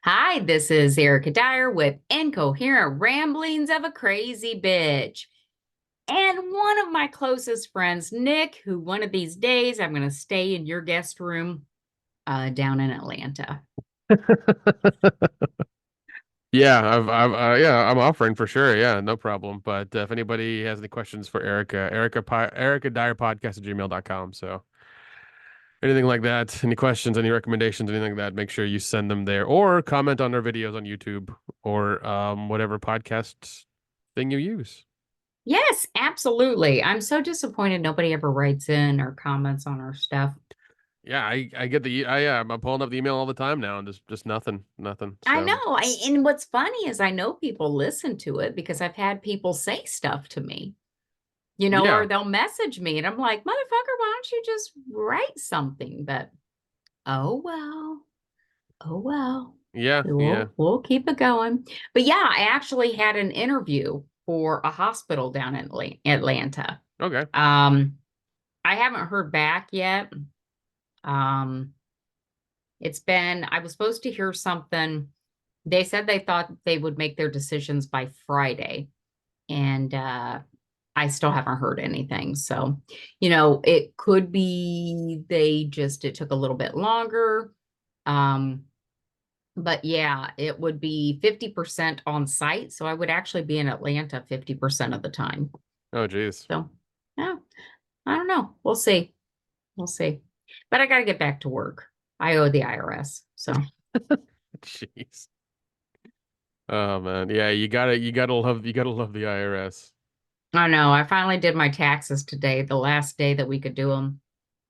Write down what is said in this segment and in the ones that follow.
Hi, this is Erica Dyer with Incoherent Ramblings of a Crazy Bitch. And one of my closest friends, Nick, who one of these days I'm going to stay in your guest room down in Atlanta. Yeah, yeah, I'm offering for sure. Yeah, no problem. But if anybody has any questions for Erica Dyer podcast at gmail.com. So anything like that, any questions, any recommendations, anything like that, make sure you send them there or comment on our videos on YouTube or whatever podcast thing you use. Yes, absolutely. I'm so disappointed nobody ever writes in or comments on our stuff. Yeah, I get yeah, I'm pulling up the email all the time now and just nothing. I So know. And what's funny is I know people listen to it because I've had people say stuff to me, yeah, or they'll message me and I'm like, motherfucker, why don't you just write something? But oh well. Oh well. yeah. We'll keep it going. But yeah, I actually had an interview for a hospital down in Atlanta. Okay. Um, I haven't heard back yet. Um, I was supposed to hear something. They said they thought they would make their decisions by Friday, and I still haven't heard anything. So, it could be it took a little bit longer. Um, But yeah, it would be 50% on site. So I would actually be in Atlanta 50% of the time. Oh, geez. So yeah, I don't know. We'll see. We'll see. But I got to get back to work. I owe the IRS. So Jeez. Oh man. Yeah, you gotta love the IRS. I know. I finally did my taxes today, the last day that we could do them.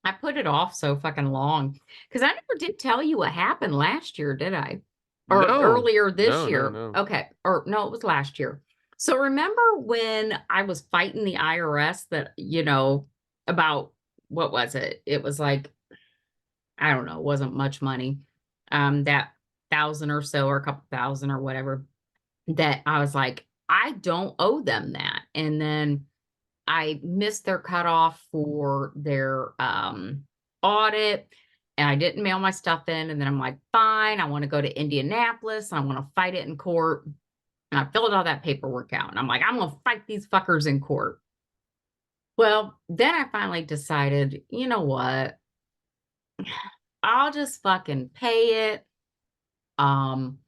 I put it off so fucking long because I never did tell you what happened last year, did I? Or No, earlier this no, no, year. no. Okay. Or no, it was last year. So remember when I was fighting the IRS about what was it? It was like, I don't know, it wasn't much money. That thousand or so or a couple thousand or whatever that I was like, I don't owe them that. And then I missed their cutoff for their audit and I didn't mail my stuff in. And then I'm like, fine, I want to go to Indianapolis. I want to fight it in court. And I filled all that paperwork out. And I'm like, I'm going to fight these fuckers in court. Well, then I finally decided, you know what? I'll just fucking pay it. Um,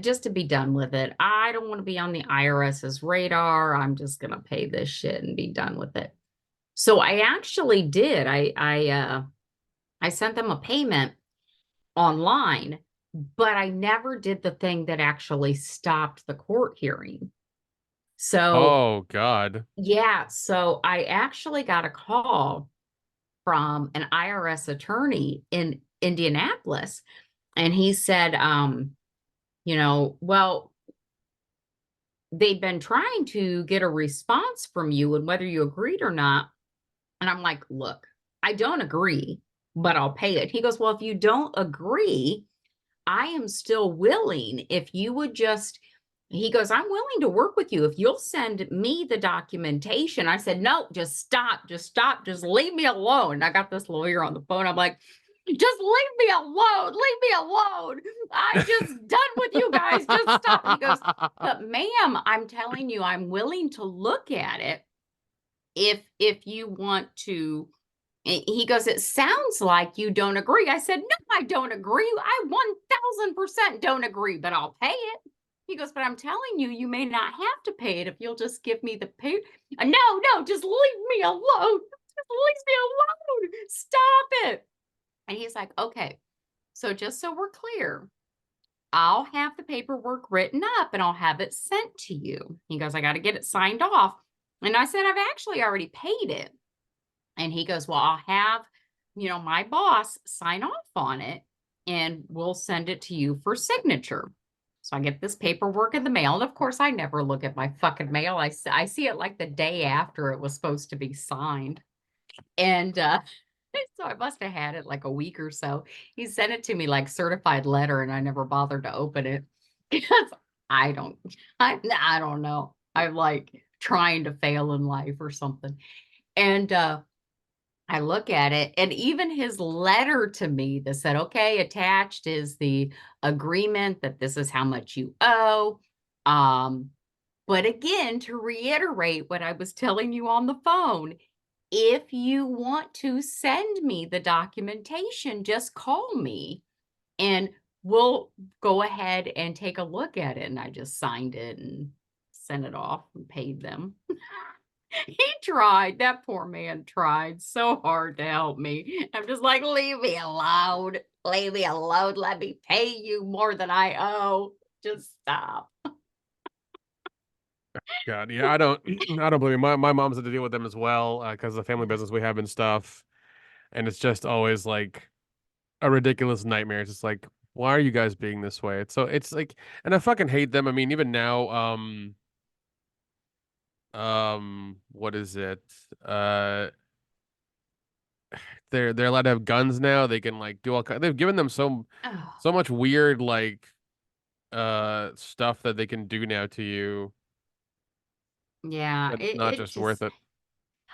just to be done with it. I don't want to be on the IRS's radar. I'm just going to pay this shit and be done with it. So I actually did. I sent them a payment online, but I never did the thing that actually stopped the court hearing. So Oh God. yeah, so I actually got a call from an IRS attorney in Indianapolis, and he said, well, they've been trying to get a response from you and whether you agreed or not. And I'm like, look, I don't agree, but I'll pay it. He goes, well, if you don't agree, I am still willing. If you would just, he goes, I'm willing to work with you. If you'll send me the documentation. I said, no, just stop, just leave me alone. I got this lawyer on the phone. I'm like, just leave me alone. Leave me alone. I'm just done with you guys. Just stop. He goes, but ma'am, I'm telling you, I'm willing to look at it if you want to. He goes, it sounds like you don't agree. I said, no, I don't agree. I 1000% don't agree, but I'll pay it. He goes, but I'm telling you, you may not have to pay it if you'll just give me the pay. No, just leave me alone. Just leave me alone. Stop it. And he's like, okay, so just so we're clear, I'll have the paperwork written up and I'll have it sent to you. He goes, I got to get it signed off. And I said, I've actually already paid it. And he goes, well, I'll have, my boss sign off on it and we'll send it to you for signature. So I get this paperwork in the mail. And of course, I never look at my fucking mail. I see it like the day after it was supposed to be signed. And so I must have had it like a week or so. He sent it to me like certified letter and I never bothered to open it because I don't, I don't know. I'm like trying to fail in life or something. And I look at it, and even his letter to me that said, okay, attached is the agreement that this is how much you owe. But again, to reiterate what I was telling you on the phone, if you want to send me the documentation, just call me and we'll go ahead and take a look at it. And I just signed it and sent it off and paid them. He tried. That poor man tried so hard to help me. I'm just like, leave me alone. Leave me alone. Let me pay you more than I owe. Just stop. God, yeah, I don't, I don't believe you. My mom's had to deal with them as well because of the family business we have and stuff, and it's just always like a ridiculous nightmare. It's just like, why are you guys being this way? It's like, and I fucking hate them. I mean, even now, what is it? Uh, they're allowed to have guns now. They can like do all kind. They've given them Oh, so much weird like stuff that they can do now to you. yeah. That's It not it just worth just it.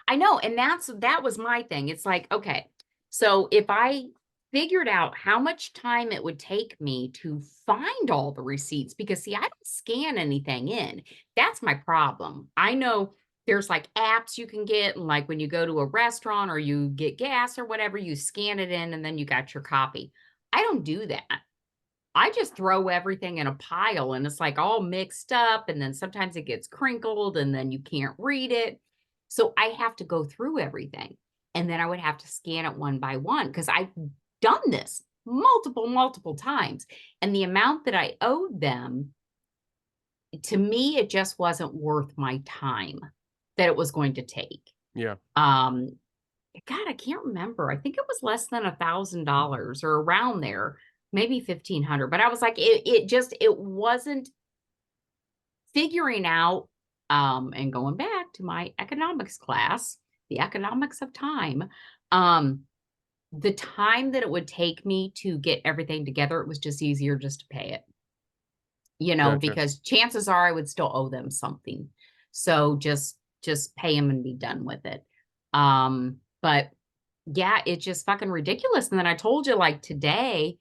I know, and that was my thing. It's like, okay, so if I figured out how much time it would take me to find all the receipts, because see, I don't scan anything in. That's my problem. I know there's like apps you can get, and like when you go to a restaurant or you get gas or whatever, you scan it in and then you got your copy. I don't do that. I just throw everything in a pile and it's like all mixed up. And then sometimes it gets crinkled and then you can't read it. So I have to go through everything. And then I would have to scan it one by one because I've done this multiple times. And the amount that I owed them, to me, it just wasn't worth my time that it was going to take. Yeah. Um, God, I can't remember. I think it was less than $1,000 or around there, maybe 1,500. But I was like, it wasn't figuring out. And going back to my economics class, the economics of time, um, the time that it would take me to get everything together, it was just easier just to pay it, Gotcha. because chances are I would still owe them something. So just pay them and be done with it. But yeah, it's just fucking ridiculous. And then I told you like today,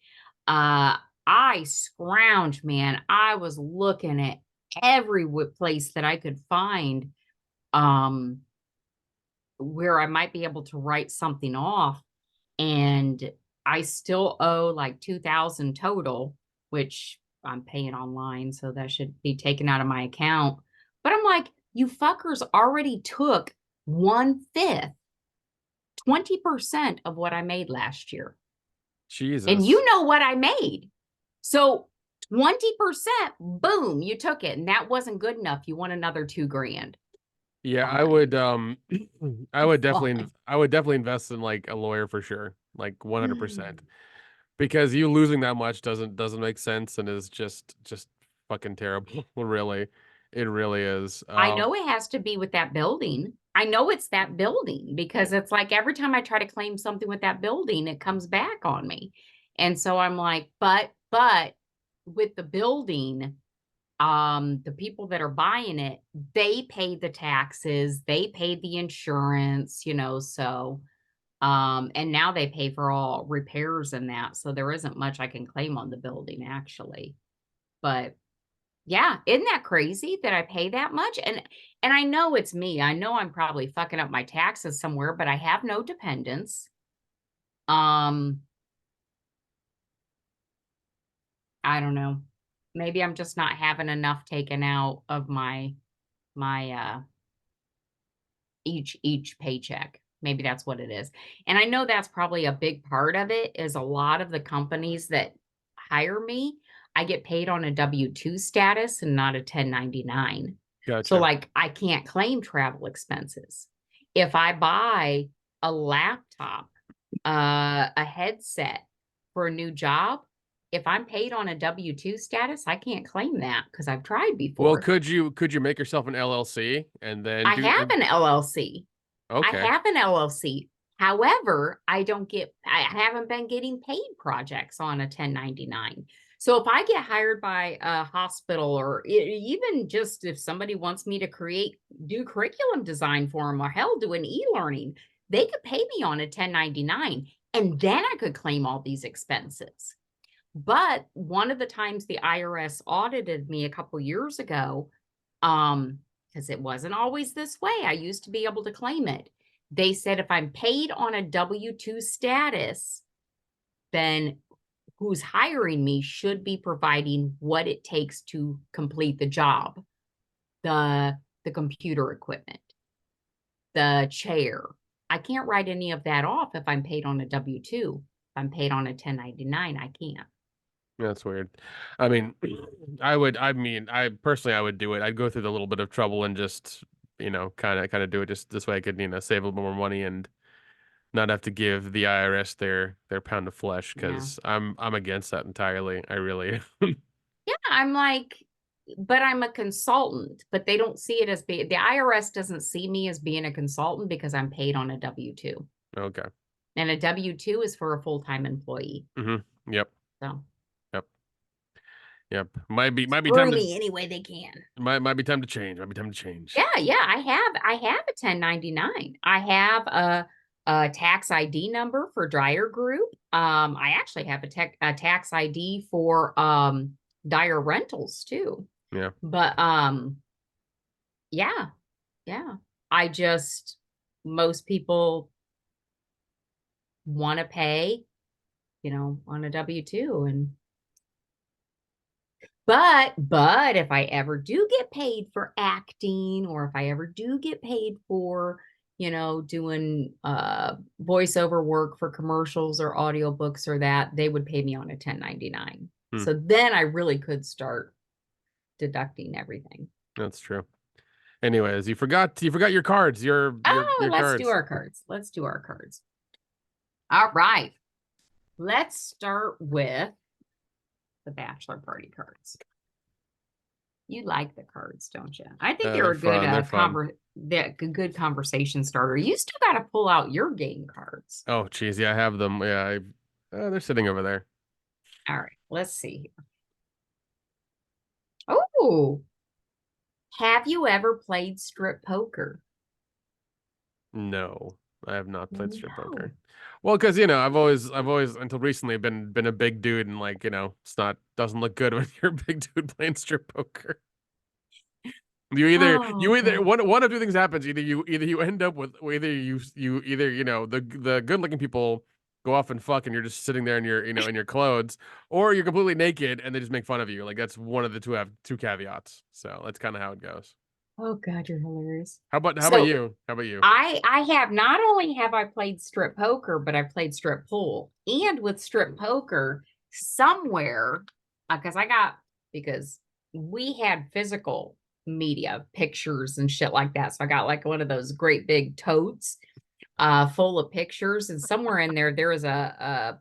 uh, I scrounged, man. I was looking at every place that I could find, um, where I might be able to write something off. And I still owe like 2,000 total, which I'm paying online. So that should be taken out of my account. But I'm like, you fuckers already took 1/5, 20% of what I made last year. And Jesus. you know what I made. So 20%, boom, you took it. And that wasn't good enough. You want another 2 grand. Yeah, I Fine. would I would definitely Fine. I would definitely invest in like a lawyer for sure. Like 100%. Because you losing that much doesn't make sense and is just fucking terrible. Really. It really is. I know it has to be with that building. I know it's that building Yeah. because it's like every time I try to claim something with that building, it comes back on me. And so I'm like, but with the building, the people that are buying it, they pay the taxes, they pay the insurance, so and now they pay for all repairs and that. So there isn't much I can claim on the building actually. But yeah, isn't that crazy that I pay that much? And I know it's me. I know I'm probably fucking up my taxes somewhere, but I have no dependents. Um, I don't know. Maybe I'm just not having enough taken out of my each paycheck. Maybe that's what it is. And I know that's probably a big part of it is a lot of the companies that hire me, I get paid on a W-2 status and not a 1099. So Gotcha. like I can't claim travel expenses. If I buy a laptop, a headset for a new job, if I'm paid on a W-2 status, I can't claim that because I've tried Well, before. could you make yourself an LLC and then I do have and an LLC. I okay. have an LLC. However, I haven't been getting paid projects on a 1099. So if I get hired by a hospital or even just if somebody wants me to do curriculum design for them or hell, do an e-learning, they could pay me on a 1099 and then I could claim all these expenses. But one of the times the IRS audited me a couple years ago, because it wasn't always this way, I used to be able to claim it. They said if I'm paid on a W-2 status, then who's hiring me should be providing what it takes to complete the job, the computer equipment, the chair. I can't write any of that off if I'm paid on a W-2. If I'm paid on a 1099, I can't. That's weird. I mean, I personally, I would do it. I'd go through the little bit of trouble and just, kind of do it just this way I could, save a little more money and not have to give the IRS their pound of flesh Yeah. because I'm against that entirely. I really. Yeah, I'm like, but I'm a consultant, but they don't see it as being, the IRS doesn't see me as being a consultant because I'm paid on a W-2. Okay. And a W-2 is for a full-time employee. Yep. So Yep. Yep. Might be screw time to me any way they can. might be time to change. Might be time to change. Yeah, I have a 1099. I have a tax ID number for Dyer Group. I actually have a tax ID for Dyer Rentals too. Yeah. But yeah, yeah. I just most people want to pay, on a W-2 and but if I ever do get paid for acting or if I ever do get paid for, doing voiceover work for commercials or audiobooks or that, they would pay me on a 1099. Hmm. So then I really could start deducting everything. That's true. Anyways, you forgot your cards. Your Let's cards. do our cards. Let's do our cards. All right. Let's start with the bachelor party cards. You like the cards, don't you? I think they're a good good conversation starter. You still got to pull out your game cards. Oh, geez, yeah, I have them. Yeah, they're sitting over there. All right, let's see. Oh, have you ever played strip poker? No, I have not played strip No. poker. Well, because I've always until recently been a big dude, and doesn't look good when you're a big dude playing strip poker. You either God. one of two things happens. Either you end up with the good looking people go off and fuck, and you're just sitting there in your in your clothes, or you're completely naked and they just make fun of you. Like that's one of the two caveats. So that's kind of how it goes. Oh God, you're hilarious. How about So you? How about you? I have not only have I played strip poker, but I've played strip pool. And with strip poker, somewhere, because we had physical media, pictures and shit like that. So I got like one of those great big totes full of pictures. And somewhere in there is a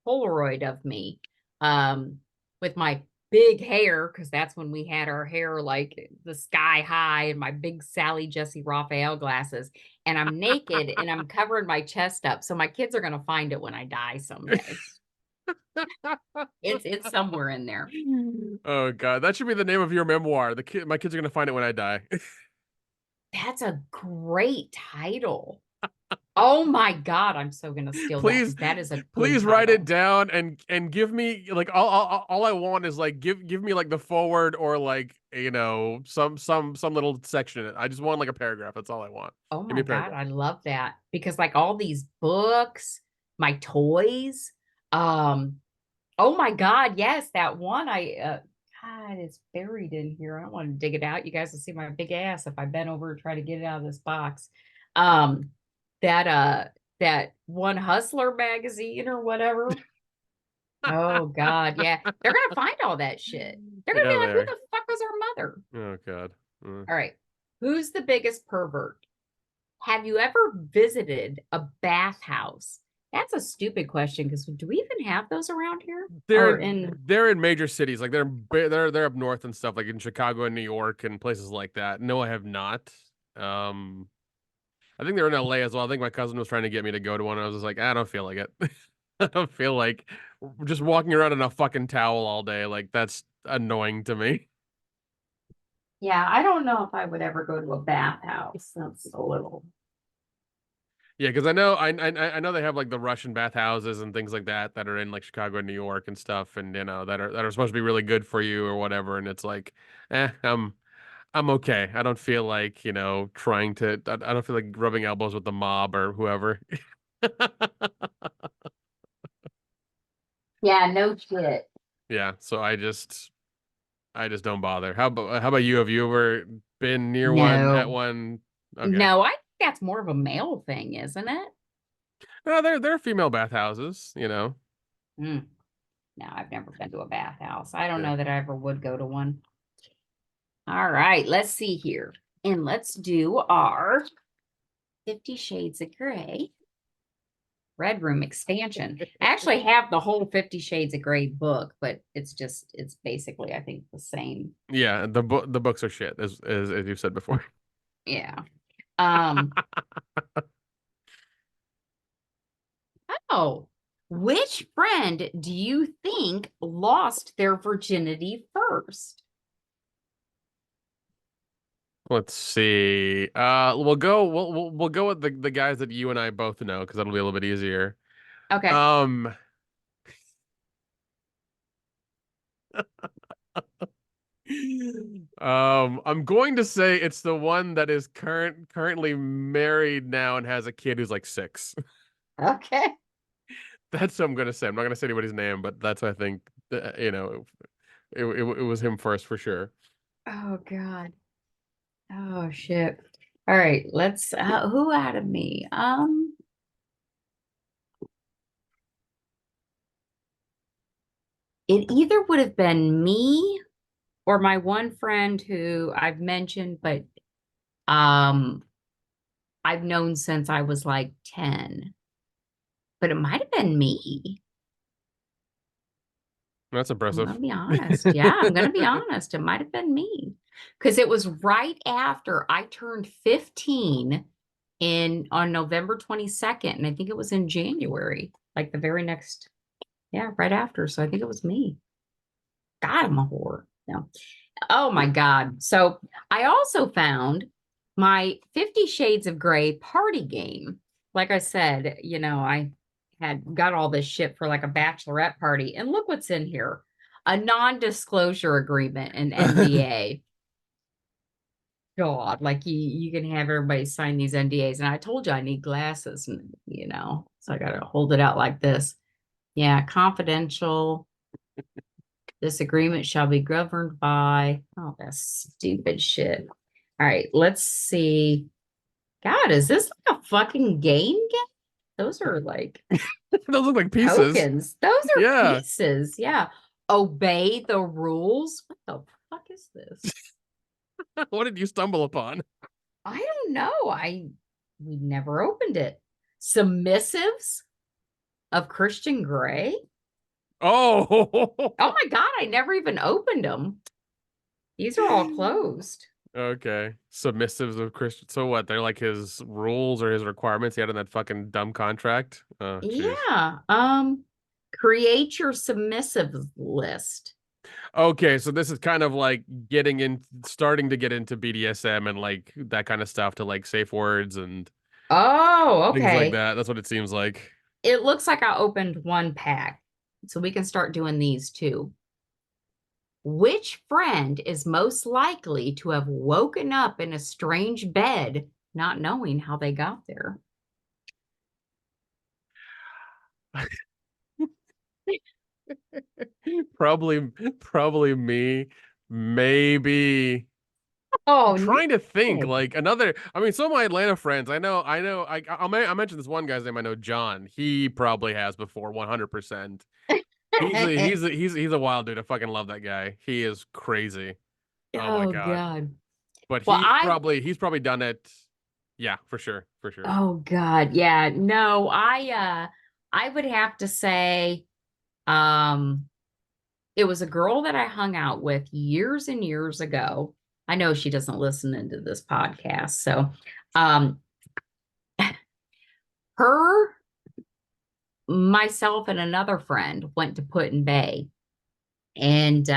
Polaroid of me with my big hair, because that's when we had our hair like the sky high and my big Sally Jesse Raphael glasses. And I'm naked and I'm covering my chest up. So my kids are gonna find it when I die someday. It's somewhere in there. Oh God, that should be the name of your memoir. My kids are gonna find it when I die. That's a great title. Oh my God, I'm so gonna steal that because that is a good please write title. it down and give me like all I want is like give me like the forward or like some little section in it. I just want like a paragraph. That's all I want. Oh Give me my a God, paragraph. I love that because like all these books, my toys, oh my God, yes, that one God, it's buried in here. I don't want to dig it out. You guys will see my big ass if I bend over and try to get it out of this box. Um, that one Hustler magazine or whatever. Oh God, yeah. They're gonna find all that shit. They're gonna Yeah, be they like, who are. the fuck was our mother? Oh God. All right. Who's the biggest pervert? Have you ever visited a bathhouse? That's a stupid question because do we even have those around here? Or in They're in major cities like they're up north and stuff like in Chicago and New York and places like that. No, I have not. Um, I think they're in LA as well. I think my cousin was trying to get me to go to one. I was just like, I don't feel like it. I don't feel like just walking around in a fucking towel all day. Like that's annoying to me. Yeah, I don't know if I would ever go to a bathhouse. That's a little. Yeah, because I know they have like the Russian bathhouses and things like that are in like Chicago and New York and stuff, and that are supposed to be really good for you or whatever. And it's like, I'm okay. I don't feel like trying to. I don't feel like rubbing elbows with the mob or whoever. Yeah, no shit. Yeah, so I just don't bother. How about you? Have you ever been near one at No, one? Okay. no, I think that's more of a male thing, isn't it? No, there are female bathhouses. Mm, no, I've never been to a bathhouse. I don't Yeah. know that I ever would go to one. All right, let's see here. And let's do our 50 Shades of Grey Red Room expansion. I actually have the whole 50 Shades of Grey book, but it's basically, I think, the same. Yeah, the books are shit, as you've said before. Yeah. Um, oh, which friend do you think lost their virginity first? Let's see. We'll go with the guys that you and I both know because that'll be a little bit easier. Okay. Um, I'm going to say it's the one that is currently married now and has a kid who's like 6. Okay. That's what I'm gonna say. I'm not gonna say anybody's name, but that's I think it was him first for sure. Oh God. Oh shit. All right, let's who out of me? It either would have been me or my one friend who I've mentioned, but um I've known since I was like 10. But it might have been me. That's I'm impressive. gonna be honest. Yeah, I'm gonna be honest. It might have been me. Because it was right after I turned 15 in on November 22nd. And I think it was in January, like the very next, yeah, right after. So I think it was me. God, I'm a whore. No. Oh my God. So I also found my 50 Shades of Grey party game. Like I said, I had got all this shit for like a bachelorette party. And look what's in here, a non-disclosure agreement, an NDA. God, like you can have everybody sign these NDAs. And I told you I need glasses, and so I gotta hold it out like this. Yeah, confidential. This agreement shall be governed by, oh, that's stupid shit. All right, let's see. God, is this like a fucking game? Those are like Those look like pieces. tokens. Those are Yeah. pieces. Yeah. Obey the rules. What the fuck is this? What did you stumble upon? I don't know. We never opened it. Submissives of Christian Grey. Oh. Oh my God, I never even opened them. These are all closed. Okay. Submissives of Christian. So what? They're like his rules or his requirements he had in that fucking dumb contract? Oh, jeez. Yeah. Create your submissive list. Okay, so this is kind of like starting to get into BDSM and like that kind of stuff to like safe words and Oh, things like okay. that. That's what it seems like. It looks like I opened one pack. So we can start doing these too. Which friend is most likely to have woken up in a strange bed, not knowing how they got there? Probably me. Maybe. I'm Oh, trying to think Nick. like another. I mean, some of my Atlanta friends. I know. I mentioned this one guy's name. I know John. He probably has before 100%. He's a wild dude. I fucking love that guy. He is crazy. Oh my Oh god. God. But Well, he's probably done it. Yeah, for sure, for sure. oh God. Yeah. No, I would have to say, um, it was a girl that I hung out with years and years ago. I know she doesn't listen into this podcast. So, um, her, myself, and another friend went to Put in Bay, and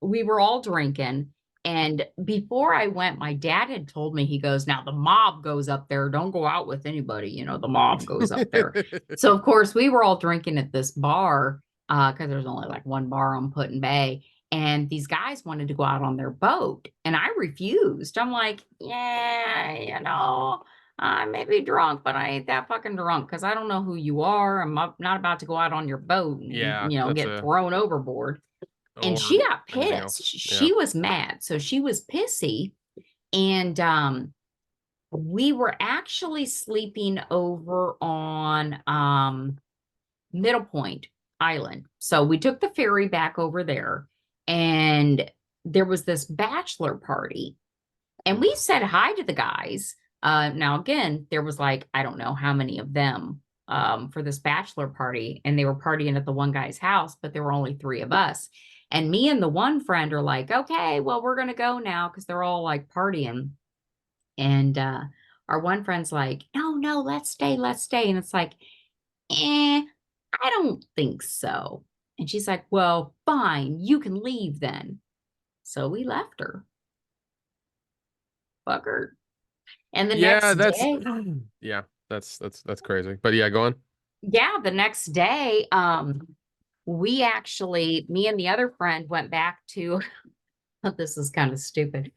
we were all drinking. And before I went, my dad had told me, he goes, now the mob goes up there. Don't go out with anybody. You know, the mob goes up there. So, of course, we were all drinking at this bar because there's only like one bar on Put in Bay. And these guys wanted to go out on their boat. And I refused. I'm like, yeah, you know, I may be drunk, but I ain't that fucking drunk because I don't know who you are. Not about to go out on your boat and, Yeah, that's get a thrown overboard. And or she got anything pissed. else. Yeah. She was mad. So she was pissy. And we were actually sleeping over on Middle Point Island. So we took the ferry back over there, and there was this bachelor party. And we said hi to the guys. Now, again, there was like, I don't know how many of them for this bachelor party, and they were partying at the one guy's house, but there were only three of us. And me and the one friend are like, okay, well, we're going to go now because they're all like partying. And our one friend's like, no, no, let's stay, let's stay. And it's like, I don't think so. And she's like, well, fine, you can leave then. So we left her. Fuck her. And the Yeah, next that's day, yeah, that's crazy. But yeah, go on. yeah, the next day, we actually, me and the other friend went back to, this is kind of stupid.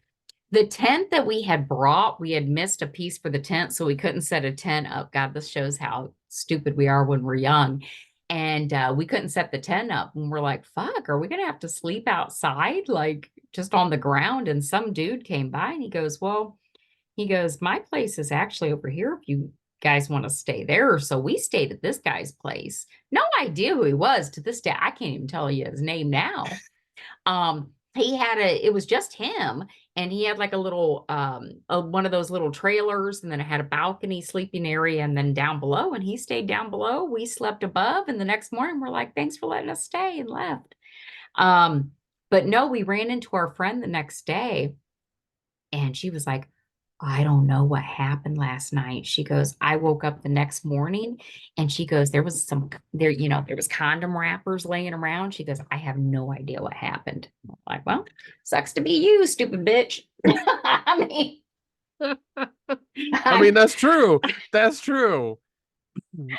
The tent that we had brought, we had missed a piece for the tent, so we couldn't set a tent up. God, this shows how stupid we are when we're young. And we couldn't set the tent up. And we're like, fuck, are we going to have to sleep outside, like just on the ground? And some dude came by and he goes, well, my place is actually over here if you guys want to stay there. So we stayed at this guy's place. No idea who he was to this day. I can't even tell you his name now. It was just him, and he had like a little one of those little trailers, and then it had a balcony sleeping area, and then down below, and he stayed down below. We slept above, and the next morning we're like, thanks for letting us stay, and left. But no, we ran into our friend the next day, and she was like, I don't know what happened last night. She goes, I woke up the next morning, and she goes, there was there was condom wrappers laying around. She goes, I have no idea what happened. I'm like, well, sucks to be you, stupid bitch. I mean, I mean, that's true. That's true.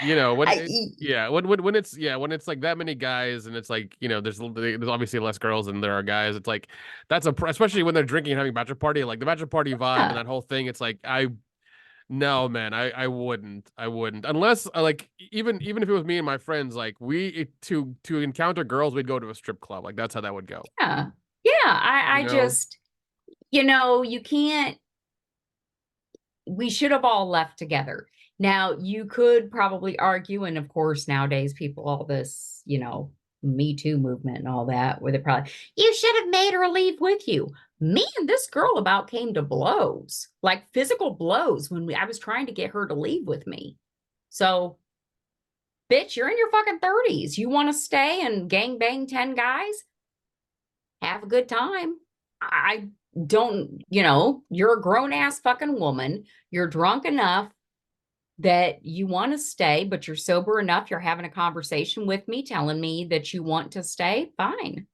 You know, when I, it, yeah, when it's like that many guys and it's like, there's obviously less girls than there are guys. It's like especially when they're drinking and having a bachelor party, like the bachelor party vibe and yeah, that whole thing. It's like no, man, I wouldn't unless like even if it was me and my friends, like to encounter girls, we'd go to a strip club. Like that's how that would go. yeah, yeah. You I know? just, you can't. We should have all left together. Now, you could probably argue, and of course, nowadays, people, all this, Me Too movement and all that, where they probably, you should have made her leave with you. Me and this girl about came to blows, like physical blows, when I was trying to get her to leave with me. So, bitch, you're in your fucking 30s. You want to stay and gang bang 10 guys? Have a good time. I don't, you're a grown ass fucking woman. You're drunk enough that you want to stay, but you're sober enough. You're having a conversation with me, telling me that you want to stay. Fine.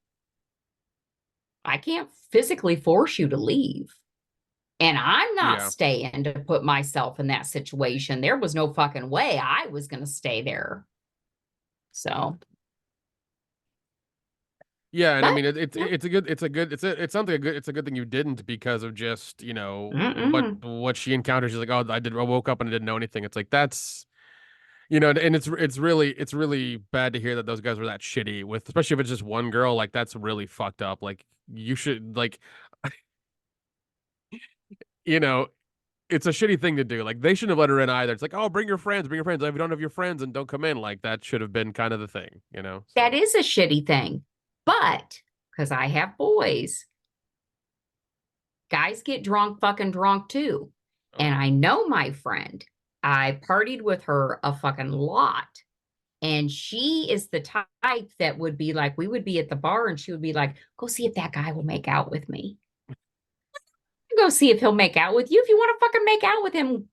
I can't physically force you to leave. And I'm not Yeah. staying to put myself in that situation. There was no fucking way I was going to stay there. So, Yeah, and I but mean yeah. it's a good thing you didn't because of just, Mm-mm. what she encountered. She's like, "Oh, I woke up and I didn't know anything." It's like that's and it's really bad to hear that those guys were that shitty with, especially if it's just one girl, like that's really fucked up. Like you should like you know, it's a shitty thing to do. Like they shouldn't have let her in either. It's like, "Oh, bring your friends, bring your friends. If you don't have your friends and don't come in." Like that should have been kind of the thing. That So, is a shitty thing. But because I have boys, guys get drunk, fucking drunk too. oh And yeah. I know my friend, I partied with her a fucking lot. And she is the type that would be like, we would be at the bar and she would be like, go see if that guy will make out with me. Go see if he'll make out with you. If you want to fucking make out with him,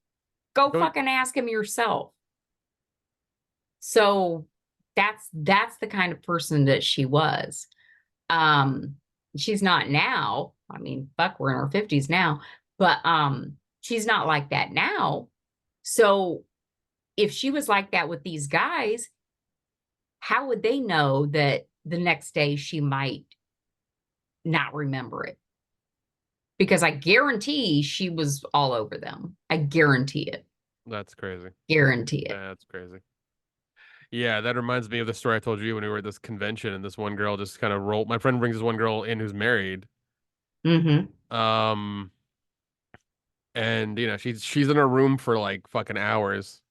go Go fucking ask him yourself. So that's the kind of person that she was. Um, She's not now. I mean, fuck, we're in our 50s now, but she's not like that now. So if she was like that with these guys, how would they know that the next day she might not remember it? Because I guarantee she was all over them. I guarantee it. That's crazy. Guarantee it. That's crazy. Yeah, that reminds me of the story I told you when we were at this convention and this one girl just kind of rolled. My friend brings this one girl in who's married. Mm-hmm. Um, and she's in her room for like fucking hours,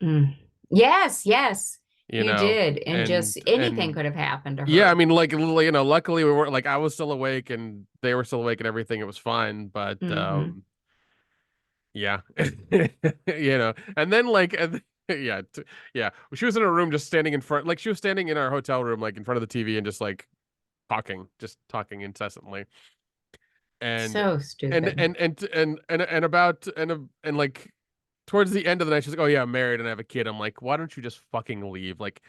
Mm. Yes, yes, you you know, did. And just anything and could have happened to yeah, I her. mean, like, luckily we were like I was still awake and they were still awake and everything. It was fine, but Mm-hmm. yeah, and then like, yeah, yeah, she was in her room just standing in front, like she was standing in our hotel room, like in front of the TV and just like just talking incessantly. and So and stupid. and and and about and like towards the end of the night she's like, oh yeah, I'm married and I have a kid. I'm like, why don't you just fucking leave? Like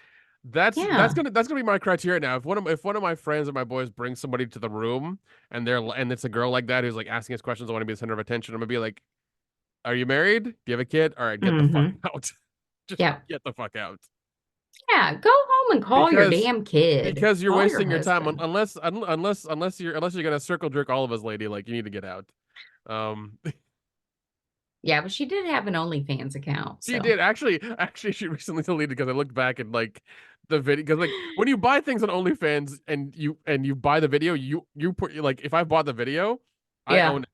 Yeah. that's gonna be my criteria now. If one of my friends or my boys brings somebody to the room and it's a girl like that who's like asking us questions, I want to be the center of attention, I'm gonna be like, are you married, do you have a kid? All right, get the fuck Mm-hmm. out. Just Yeah. get the fuck out. Yeah. Go home and call your because damn kid. because you're Call your wasting your time husband. unless you're gonna circle jerk all of us, lady. Like, you need to get out. um Yeah, but she did have an OnlyFans account. She So did actually. She recently deleted because I looked back and like the video, because like when you buy things on OnlyFans and you buy the video, you put, like, if I bought the video, I yeah. own it,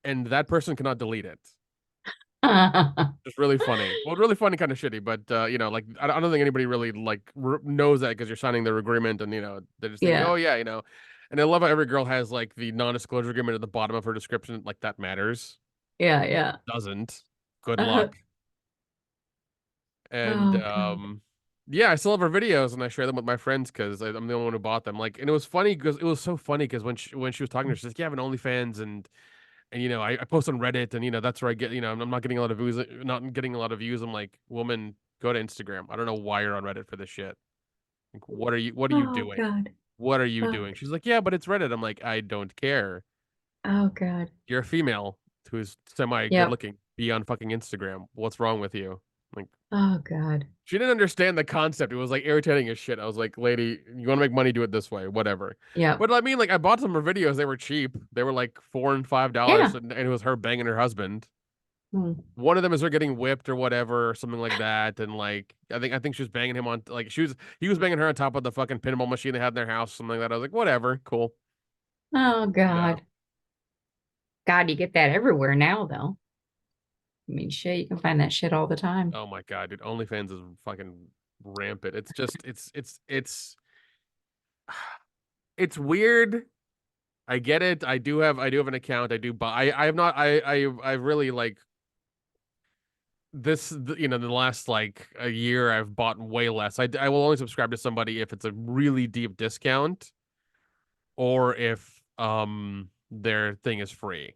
and that person cannot delete it. It's really funny. Well, really funny, kind of shitty, but like I don't think anybody really like knows that because you're signing their agreement, and they're just thinking, Yeah. oh yeah, and I love how every girl has like the non-disclosure agreement at the bottom of her description, like that matters. Yeah. Yeah. Doesn't. Good luck. And Oh God. yeah, I still have her videos and I share them with my friends because I'm the only one who bought them. Like, and it was funny because it was so funny because when she was talking to her, she's like, "Yeah, I have an OnlyFans and I post on Reddit and that's where I get, I'm not getting a lot of views, not getting a lot of views." I'm like, "Woman, go to Instagram. I don't know why you're on Reddit for this shit. Like, what are you Oh doing? God. What are you Oh, doing?" She's like, "Yeah, but it's Reddit." I'm like, "I don't care. oh God. You're a female who's semi good Yep. looking. Be on fucking Instagram. What's wrong with you?" Like, Oh God. she didn't understand the concept. It was like irritating as shit. I was like, lady, you want to make money, do it this way, whatever. Yep. But I mean, like, I bought some of her videos. They were cheap. They were like $4 and $5, Yeah. and it was her banging her husband. Hmm. One of them is her getting whipped or whatever, or something like that. And like, I think she was banging him on, like, he was banging her on top of the fucking pinball machine they had in their house, something like that. I was like, whatever, cool. Oh You know. God. God, you get that everywhere now, though. I mean, shit, you can find that shit all the time. Oh my god, dude, OnlyFans is fucking rampant. It's just, it's weird. I get it. I do have an account. I do buy. I have not. I really like this. The last like a year, I've bought way less. I will only subscribe to somebody if it's a really deep discount or if their thing is free.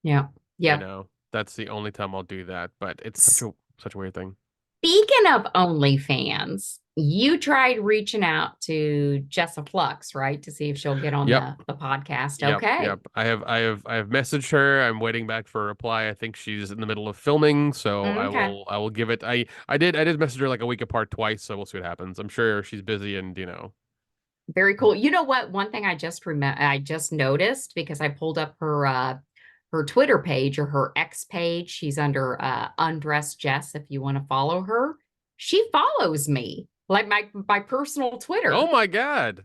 Yeah. Yep. That's the only time I'll do that. But it's such a weird thing. Speaking of OnlyFans, you tried reaching out to Jessa Flux, right? To see if she'll get on Yep. the podcast. Yep. Okay. I have messaged her. I'm waiting back for a reply. I think she's in the middle of filming, so Okay. I will give it. I did message her like a week apart twice, so we'll see what happens. I'm sure she's busy and. Very cool. You know what? One thing I just noticed because I pulled up her Twitter page or her X page. She's under Undressed Jess if you want to follow her. She follows me. Like my personal Oh Twitter. my God.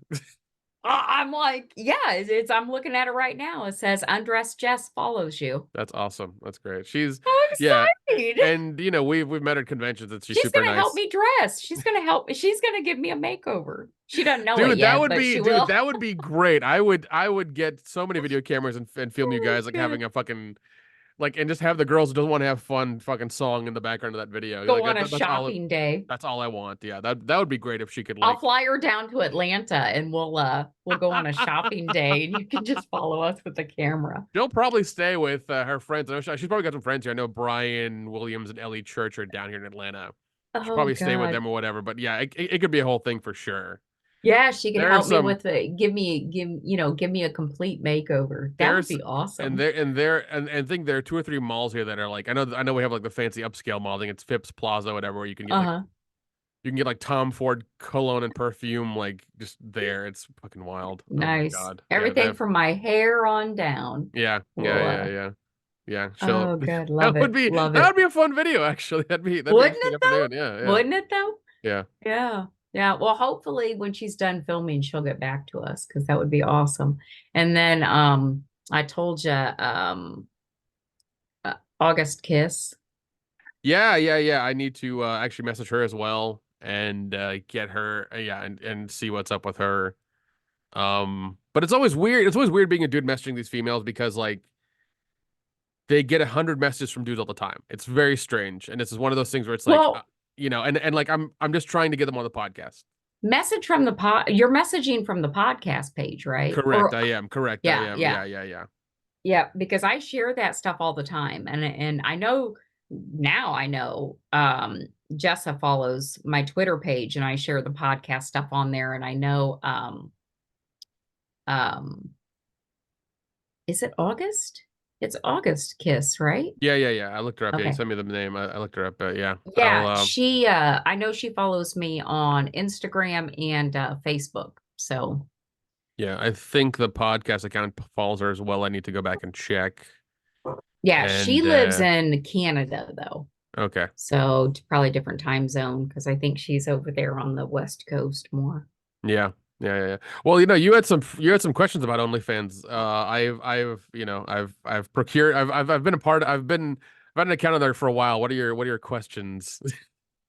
I'm like, yeah, I'm looking at it right now. It says Undressed Jess follows you. That's awesome. That's great. She's I'm yeah, excited. and we've met at conventions and she's She's super gonna help nice. me dress. She's gonna give me a makeover. She doesn't know it yet, but she Dude, will. that would be great. I would get so many video cameras and film you Oh, guys like good. having a fucking like, and just have the girls who don't want to have fun fucking song in the background of that video. Go Like on a that's all. shopping day. That's all I want. Yeah, that would be great if she could I'll like. fly her down to Atlanta and we'll go on a shopping day and you can just follow us with the camera. She'll probably stay with her friends. I know she's probably got some friends here. I know Brian Williams and Ellie Church are down here in Atlanta. She'll Oh probably stay with God. them or whatever. But yeah, it could be a whole thing for sure. Yeah, she could There are help me some with give me a complete makeover. That would there's be awesome. and think there are two or three malls here that are like I know we have like the fancy upscale mall. I think it's Phipps Plaza, whatever, where Uh-huh. you can get like Tom Ford cologne and perfume like just there. It's fucking wild. Oh my Nice. God. Yeah, Everything from my hair on down. yeah, yeah, Well, yeah, yeah. Yeah. So oh good, love it. Love that would it. be a fun video actually. That'd be an Wouldn't interesting it though? afternoon. Yeah, yeah. Wouldn't it though? Yeah. Yeah. Yeah. Well, hopefully when she's done filming, she'll get back to us because that would be awesome. And then I told you August Kiss. Yeah, yeah, yeah. I need to actually message her as well and get her yeah, and see what's up with her. But it's always weird. It's always weird being a dude messaging these females because like they get 100 messages from dudes all the time. It's very strange. And this is one of those things where it's like Well, and like I'm just trying to get them on the podcast. message from the you're messaging from the podcast page, right? Correct. Or I am. Correct. I yeah, am. yeah. Yeah, yeah, yeah. Yeah, because I share that stuff all the time. And I know now I know Jessa follows my Twitter page and I share the podcast stuff on there. And I know um is it August? It's August Kiss, right? Yeah, yeah, yeah. I looked her up. Yeah, you Okay. sent me the name. I looked her up. But yeah, I'll Yeah, she I know she follows me on Instagram and Facebook. So yeah, I think the podcast account follows her as well. I need to go back and check. yeah, she And lives in Canada though. okay. So it's probably different time zone because I think she's over there on the West Coast more. Yeah. Yeah, yeah, yeah. Well, you had some questions about OnlyFans. I've procured I've been a part I've had an account on there for a while. What are your questions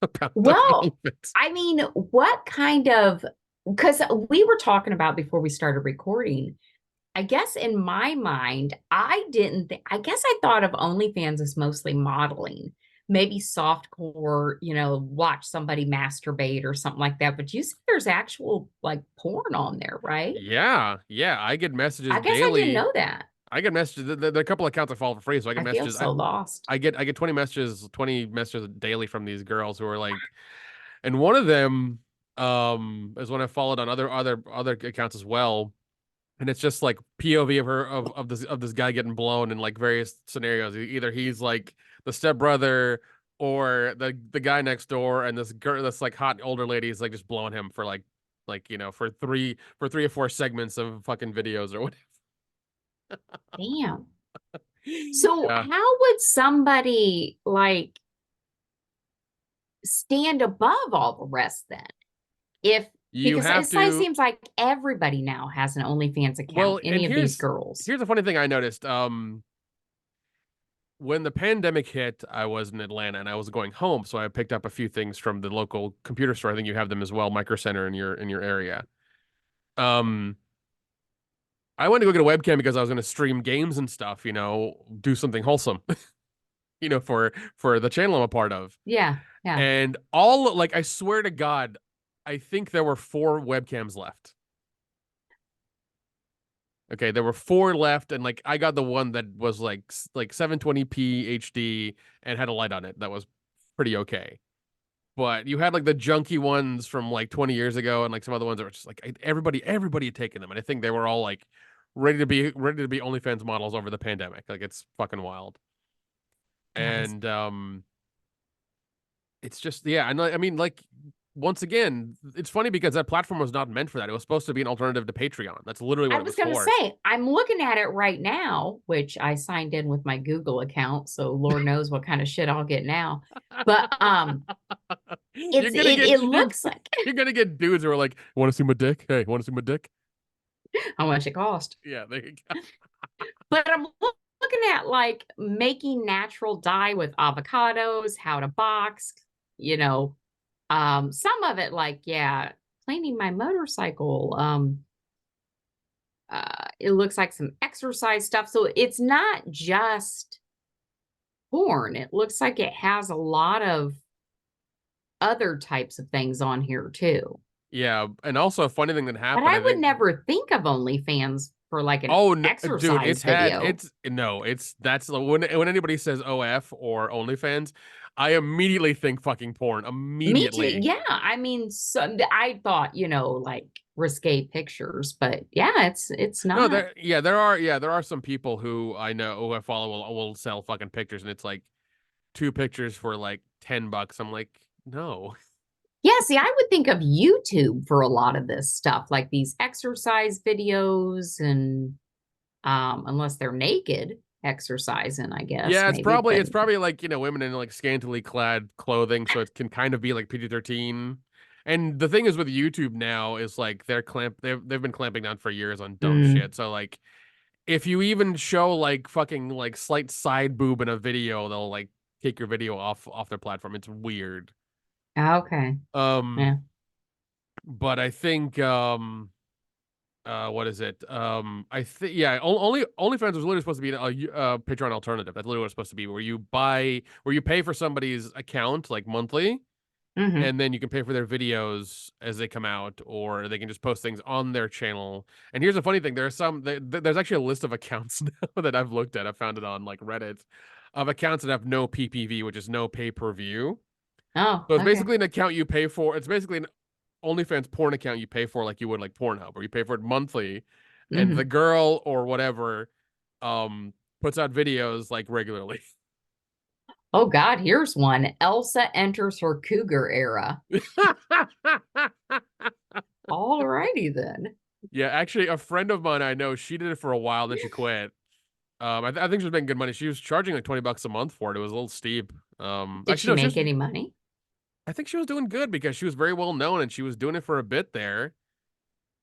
about Well, OnlyFans? I mean, what kind of, because we were talking about before we started recording, I guess in my mind, I didn't think, I guess I thought of OnlyFans as mostly modeling, maybe softcore, watch somebody masturbate or something like that. But you see, there's actual like porn on there, right? Yeah, yeah. I get messages I guess I didn't daily. know that. I get messages. There are a couple accounts I follow for free, so I get I feel messages. so lost. I get 20 messages daily from these girls who are like, and one of them is one I followed on other accounts as well, and it's just like POV of her of this guy getting blown in like various scenarios. Either he's like the stepbrother or the guy next door, and this girl, this like hot older lady is like just blowing him for for three or four segments of fucking videos or whatever. Damn. So Yeah, how would somebody like stand above all the rest then? If you because have it to. seems like everybody now has an OnlyFans account, Well, and any of these girls. here's a funny thing I noticed. When the pandemic hit, I was in Atlanta and I was going home, so I picked up a few things from the local computer store. I think you have them as well, Micro Center in your area. Um, I went to go get a webcam because I was going to stream games and stuff, do something wholesome, for the channel I'm a part of. Yeah, yeah. And all like I swear to God, I think there were four webcams left. Okay, there were four left, and like I got the one that was like 720p HD and had a light on it that was pretty okay. But you had like the junky ones from like 20 years ago, and like some other ones that were just like everybody had taken them, and I think they were all like ready to be OnlyFans models over the pandemic. Like it's fucking wild. That is And it's just yeah, and I mean like once again, it's funny because that platform was not meant for that. It was supposed to be an alternative to Patreon. That's literally what I it was was gonna for. say, I'm looking at it right now, which I signed in with my Google account, so Lord knows what kind of shit I'll get now. But You're gonna it get looking like you're gonna get dudes who are like, "Want to see my dick? Hey, want to see my dick?" how much it cost. Yeah, there you go. But I'm looking at like making natural dye with avocados, how to box, you know, some of it like, yeah, cleaning my motorcycle. It looks like some exercise stuff. So it's not just porn. It looks like it has a lot of other types of things on here too. Yeah, and also a funny thing that But happened, I I would think. never think of OnlyFans for like an Oh, no, dude, exercise video. it's no, it's that's when anybody says OF or OnlyFans, I immediately think fucking porn. Me too. Immediately. Yeah. I mean, so I thought, like risque pictures, but yeah, it's No, not. there are some people who I know who I follow will sell fucking pictures, and it's like two pictures for like $10. I'm like, no. Yeah, see, I would think of YouTube for a lot of this stuff, like these exercise videos and unless they're naked exercising, I guess Yeah, maybe, but it's probably like, women in like scantily clad clothing, so it can kind of be like PG-13. And the thing is with YouTube now is like they've been clamping down for years on dumb mm, shit. So like if you even show like fucking like slight side boob in a video, they'll like take your video off their platform. It's weird. okay. Um, Yeah. but I think what is it? I think yeah, only OnlyFans was literally supposed to be a Patreon alternative. That's literally what it's supposed to be, where you pay for somebody's account like monthly, Hmm. and then you can pay for their videos as they come out, or they can just post things on their channel. And here's the funny thing: there's actually a list of accounts now that I've looked at. I found it on like Reddit of accounts that have no PPV, which is no pay per view. Oh, So it's okay. basically an account you pay for. It's basically an OnlyFans porn account you pay for like you would like Pornhub, or you pay for it monthly, and the Hmm. girl or whatever um puts out videos like regularly. Oh God, here's one. Elsa enters her cougar era. All righty then. Yeah, actually, a friend of mine I know, she did it for a while, then she quit. I think she was making good money. She was charging like $20 a month for it. It was a little steep. Did Actually, she no, make any money? I think she was doing good because she was very well known and she was doing it for a bit there.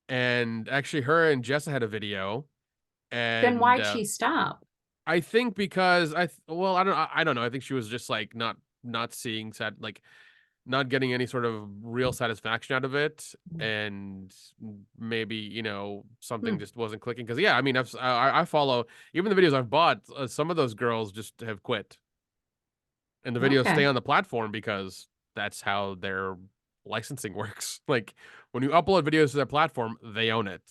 And actually, her and Jessa had a video, Then and why'd she stop? I think because well, I don't know. I think she was just like not seeing like not getting any sort of real satisfaction out of it, and maybe something Hmm. just wasn't clicking. Because yeah, I mean I follow even the videos I've bought. Some of those girls just have quit, and the videos stay Okay. on the platform because that's how their licensing works. Like when you upload videos to their platform, they own it.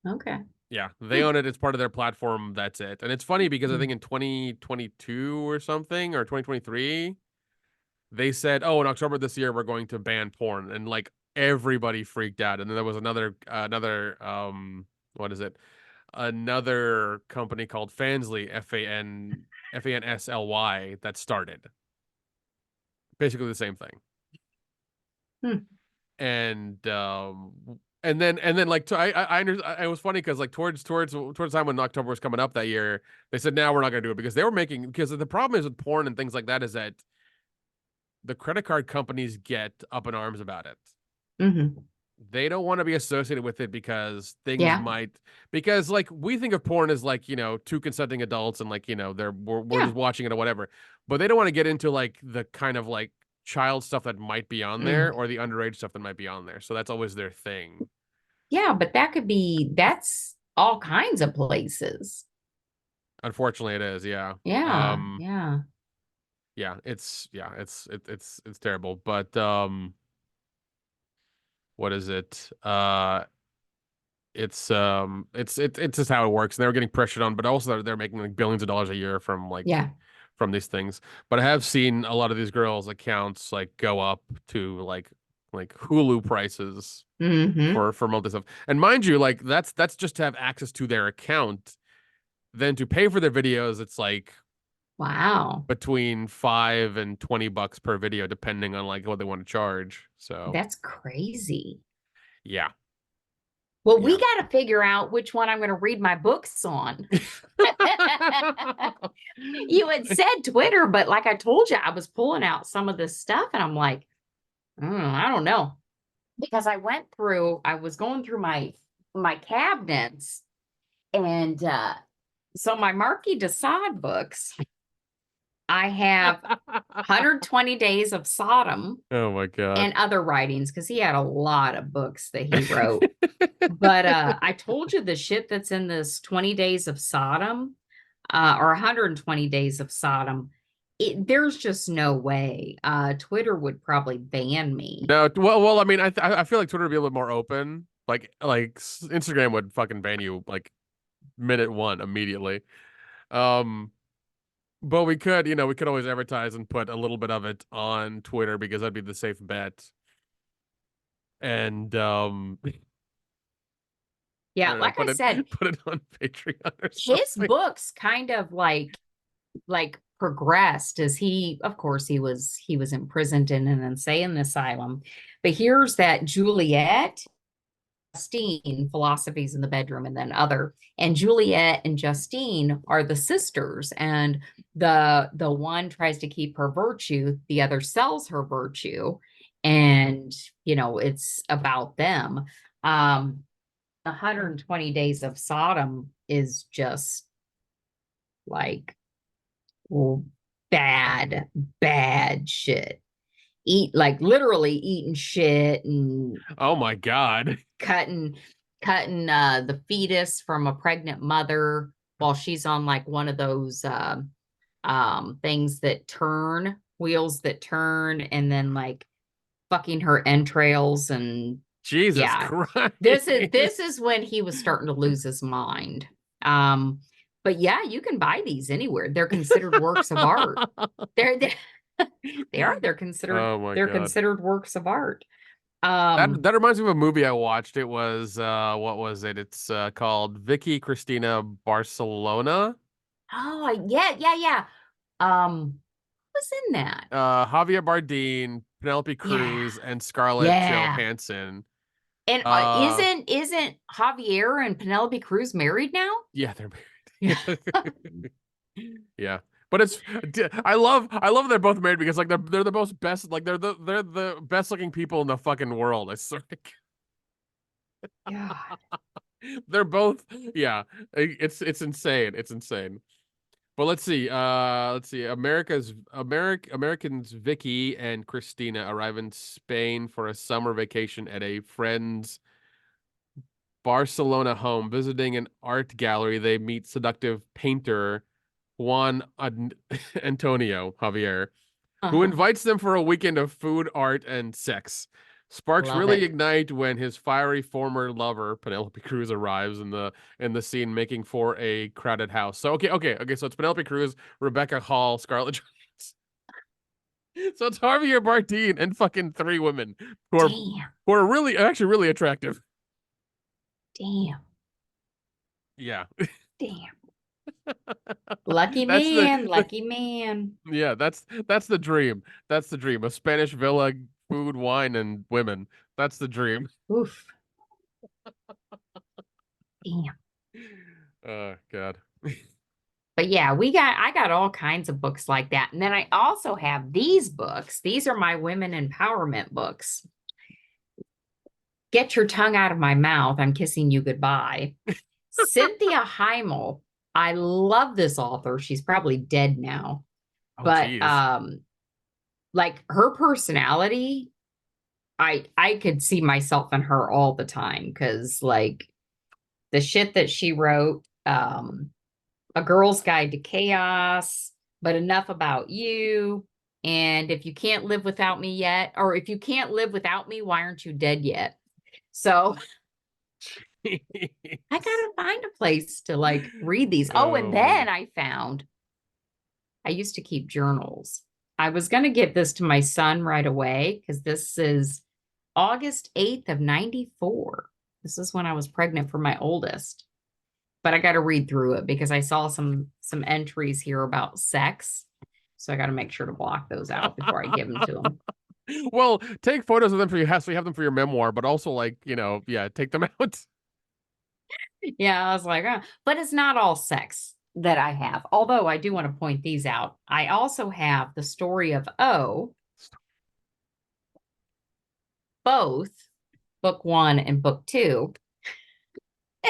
Okay. Yeah, they Hmm. own it. It's part of their platform. That's it. And it's funny because I Hmm. think in 2022 or something, or 2023, they said, "Oh, in October this year, we're going to ban porn," and like everybody freaked out. And then there was another what is it? Another company called Fansly, Fansly, that started basically the same thing. Hmm. And then like I understand. It was funny because like towards the time when October was coming up that year, they said now we're not going to do it because they were making because the problem is with porn and things like that is that the credit card companies get up in arms about it. Hmm. They don't want to be associated with it because things Yeah. might because like we think of porn as like two consenting adults and like we're Yeah. just watching it or whatever, but they don't want to get into like the kind of like child stuff that might be on there Mm. or the underage stuff that might be on there. So that's always their thing. Yeah, but that's all kinds of places. Unfortunately, it is. Yeah. Yeah. Yeah. It's terrible. But what is it? It's just how it works. And they were getting pressured on, but also they're making like billions of dollars a year Yeah. from these things. But I have seen a lot of these girls' accounts like go up to like Hulu prices Hmm. for monthly stuff. And mind you, like that's just to have access to their account. Then to pay for their videos, it's like Wow. between $5 and $20 per video, depending on like what they want to charge. So That's crazy. yeah, Well, we yeah. got to figure out which one I'm going to read my books on. You had said Twitter, but like I told you, I was pulling out some of this stuff and I'm like, I don't know. Because I was going through my cabinets and so my Marquis de Sade books, I have 120 Days of Sodom Oh my God. and other writings because he had a lot of books that he wrote. But I told you the shit that's in this 20 Days of Sodom or 120 Days of Sodom. There's just no way. Twitter would probably ban me. No, I mean, I feel like Twitter would be a little more open. Instagram would fucking ban you like minute one immediately. Um, But we could always advertise and put a little bit of it on Twitter because that'd be the safe bet. And I Yeah, don't know, like I said, put it on Patreon or his something. books kind of like progressed as he, of course, he was imprisoned in an insane asylum. But here's that Juliet Justine, Philosophies in the Bedroom, and then other. And Juliet and Justine are the sisters, and the one tries to keep her virtue, the other sells her virtue, and it's about them. 120 Days of Sodom is just like bad, bad shit. Eat like literally eating shit and Oh my God. cutting the fetus from a pregnant mother while she's on like one of those things that turn, wheels that turn, and then like fucking her entrails. And Jesus yeah, Christ. this is when he was starting to lose his mind. But yeah, you can buy these anywhere. They're considered works of art. They're they are Oh my they're God. considered works of art. That reminds me of a movie I watched. It was what was it? It's called Vicky Cristina Barcelona. Oh, yeah, yeah, yeah. Was in that? Javier Bardem, Penelope Yeah, Cruz, and Scarlett yeah. Johansson. And Uh isn't Javier and Penelope Cruz married now? yeah, they're married. Yeah. But I love they're both married because like they're the most best like they're the best looking people in the fucking world. I swear. God, They're both yeah, it's insane. It's insane. But let's see. Americans Vicky and Christina arrive in Spain for a summer vacation at a friend's Barcelona home. Visiting an art gallery, they meet seductive painter Juan Antonio Javier, who uh-huh. invites them for a weekend of food, art, and sex. Sparks Love really it. ignite when his fiery former lover, Penelope Cruz, arrives in the scene, making for a crowded house. So okay. So it's Penelope Cruz, Rebecca Hall, Scarlett Johansson. So it's Javier Bardem and fucking three women who are Damn, who are really actually really attractive. damn, Yeah. damn. Lucky That's man, the lucky man. yeah, that's the dream. That's the dream. A Spanish villa, food, wine, and women. That's the dream. Oof, damn. Oh God. But yeah, I got all kinds of books like that. And then I also have these books. These are my women empowerment books. Get Your Tongue Out of My Mouth. I'm Kissing You Goodbye. Cynthia Heimel. I love this author. She's probably dead now. Oh But geez. like her personality, I could see myself in her all the time because like the shit that she wrote, A Girl's Guide to Chaos, but enough about you. And if you can't live without me yet, or if you can't live without me, why aren't you dead yet? So I gotta find a place to like read these. Oh, and Oh then man. I used to keep journals. I was gonna give this to my son right away because this is August 8th of 94. This is when I was pregnant for my oldest. But I got to read through it because I saw some entries here about sex. So I got to make sure to block those out before I give them to him. Well, take photos of them for so you have them for your memoir, but also like, yeah, take them out. Yeah, I was like, oh. But it's not all sex that I have. Although I do want to point these out. I also have the story of O, both book one and book two.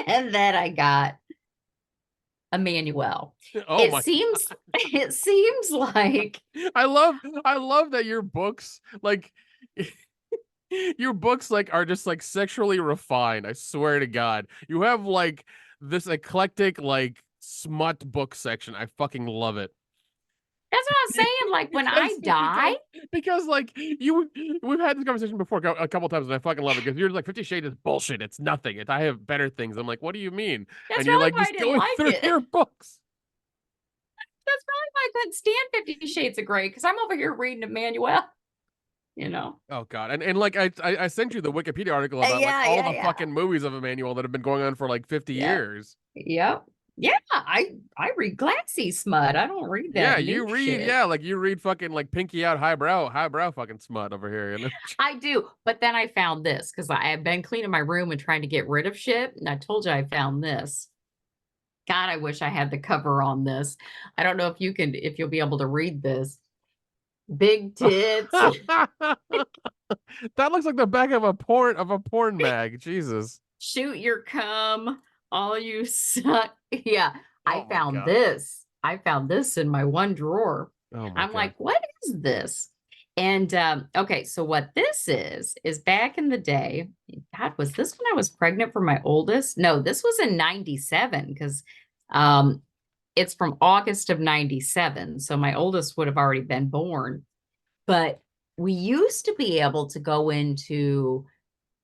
And then I got Emmanuel. Oh It my. seems it seems like I love that your books like your books like are just like sexually refined. I swear to God. You have like this eclectic like smut book section. I fucking love it. that's what I'm saying. Like when I because die, because like we've had this conversation before a couple times and I fucking love it because you're like 50 Shades is bullshit. It's nothing. I have better things. I'm like, what do you mean? that's And you're probably like why I just didn't going like through it. your books. That's probably why I couldn't stand 50 Shades of Grey, because I'm over here reading Emmanuel, you know. Oh God. And like I sent you the Wikipedia article about like Yeah, all yeah, the yeah. fucking movies of Emmanuel that have been going on for like 50 Yeah. years. Yep. Yeah, I read glassy smut. I don't read Yeah, that you new read, shit. yeah, like you read fucking like pinky out highbrow fucking smut over here, you know? I do. But then I found this because I have been cleaning my room and trying to get rid of shit. And I told you I found this. God, I wish I had the cover on this. I don't know if you'll be able to read this. Big tits. That looks like the back of a porn mag. Jesus. Shoot your cum. All you suck. Yeah, Oh I my found God. this. I found this in my one drawer. Oh my I'm God. like, what is this? And okay, so what this is back in the day. God, was this when I was pregnant for my oldest? No, this was in 97 because um it's from August of 97. So my oldest would have already been born. But we used to be able to go into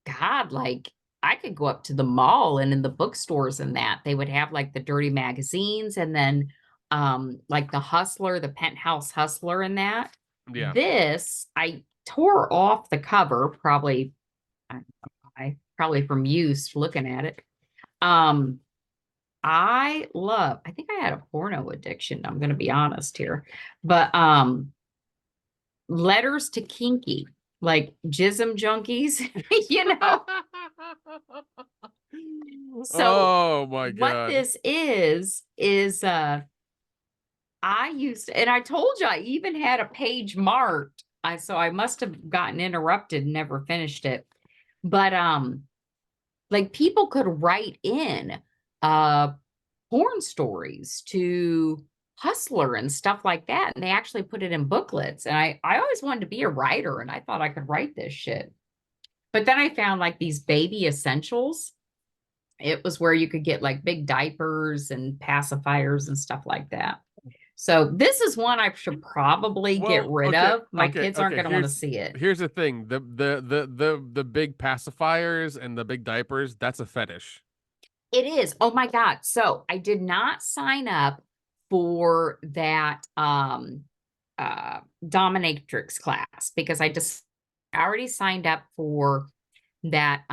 God, like I could go up to the mall and in the bookstores and that they would have like the dirty magazines and then like the Hustler, the Penthouse Hustler and that. Yeah. This I tore off the cover, probably probably from use looking at it. Um I think I had a porno addiction, I'm gonna be honest here. But letters to kinky, like jism junkies, you know. So Oh my what God. this is I used and I told you I even had a page marked. I must have gotten interrupted and never finished it. But like people could write in uh porn stories to Hustler and stuff like that. And they actually put it in booklets. And I always wanted to be a writer and I thought I could write this shit. But then I found like these baby essentials. It was where you could get like big diapers and pacifiers and stuff like that. So this is one I should probably get Well, rid okay, of. My okay, kids aren't okay. going to want to see it. Here's the thing. The big pacifiers and the big diapers, that's a fetish. It is. Oh my God. So I did not sign up for that dominatrix class because I already signed up for that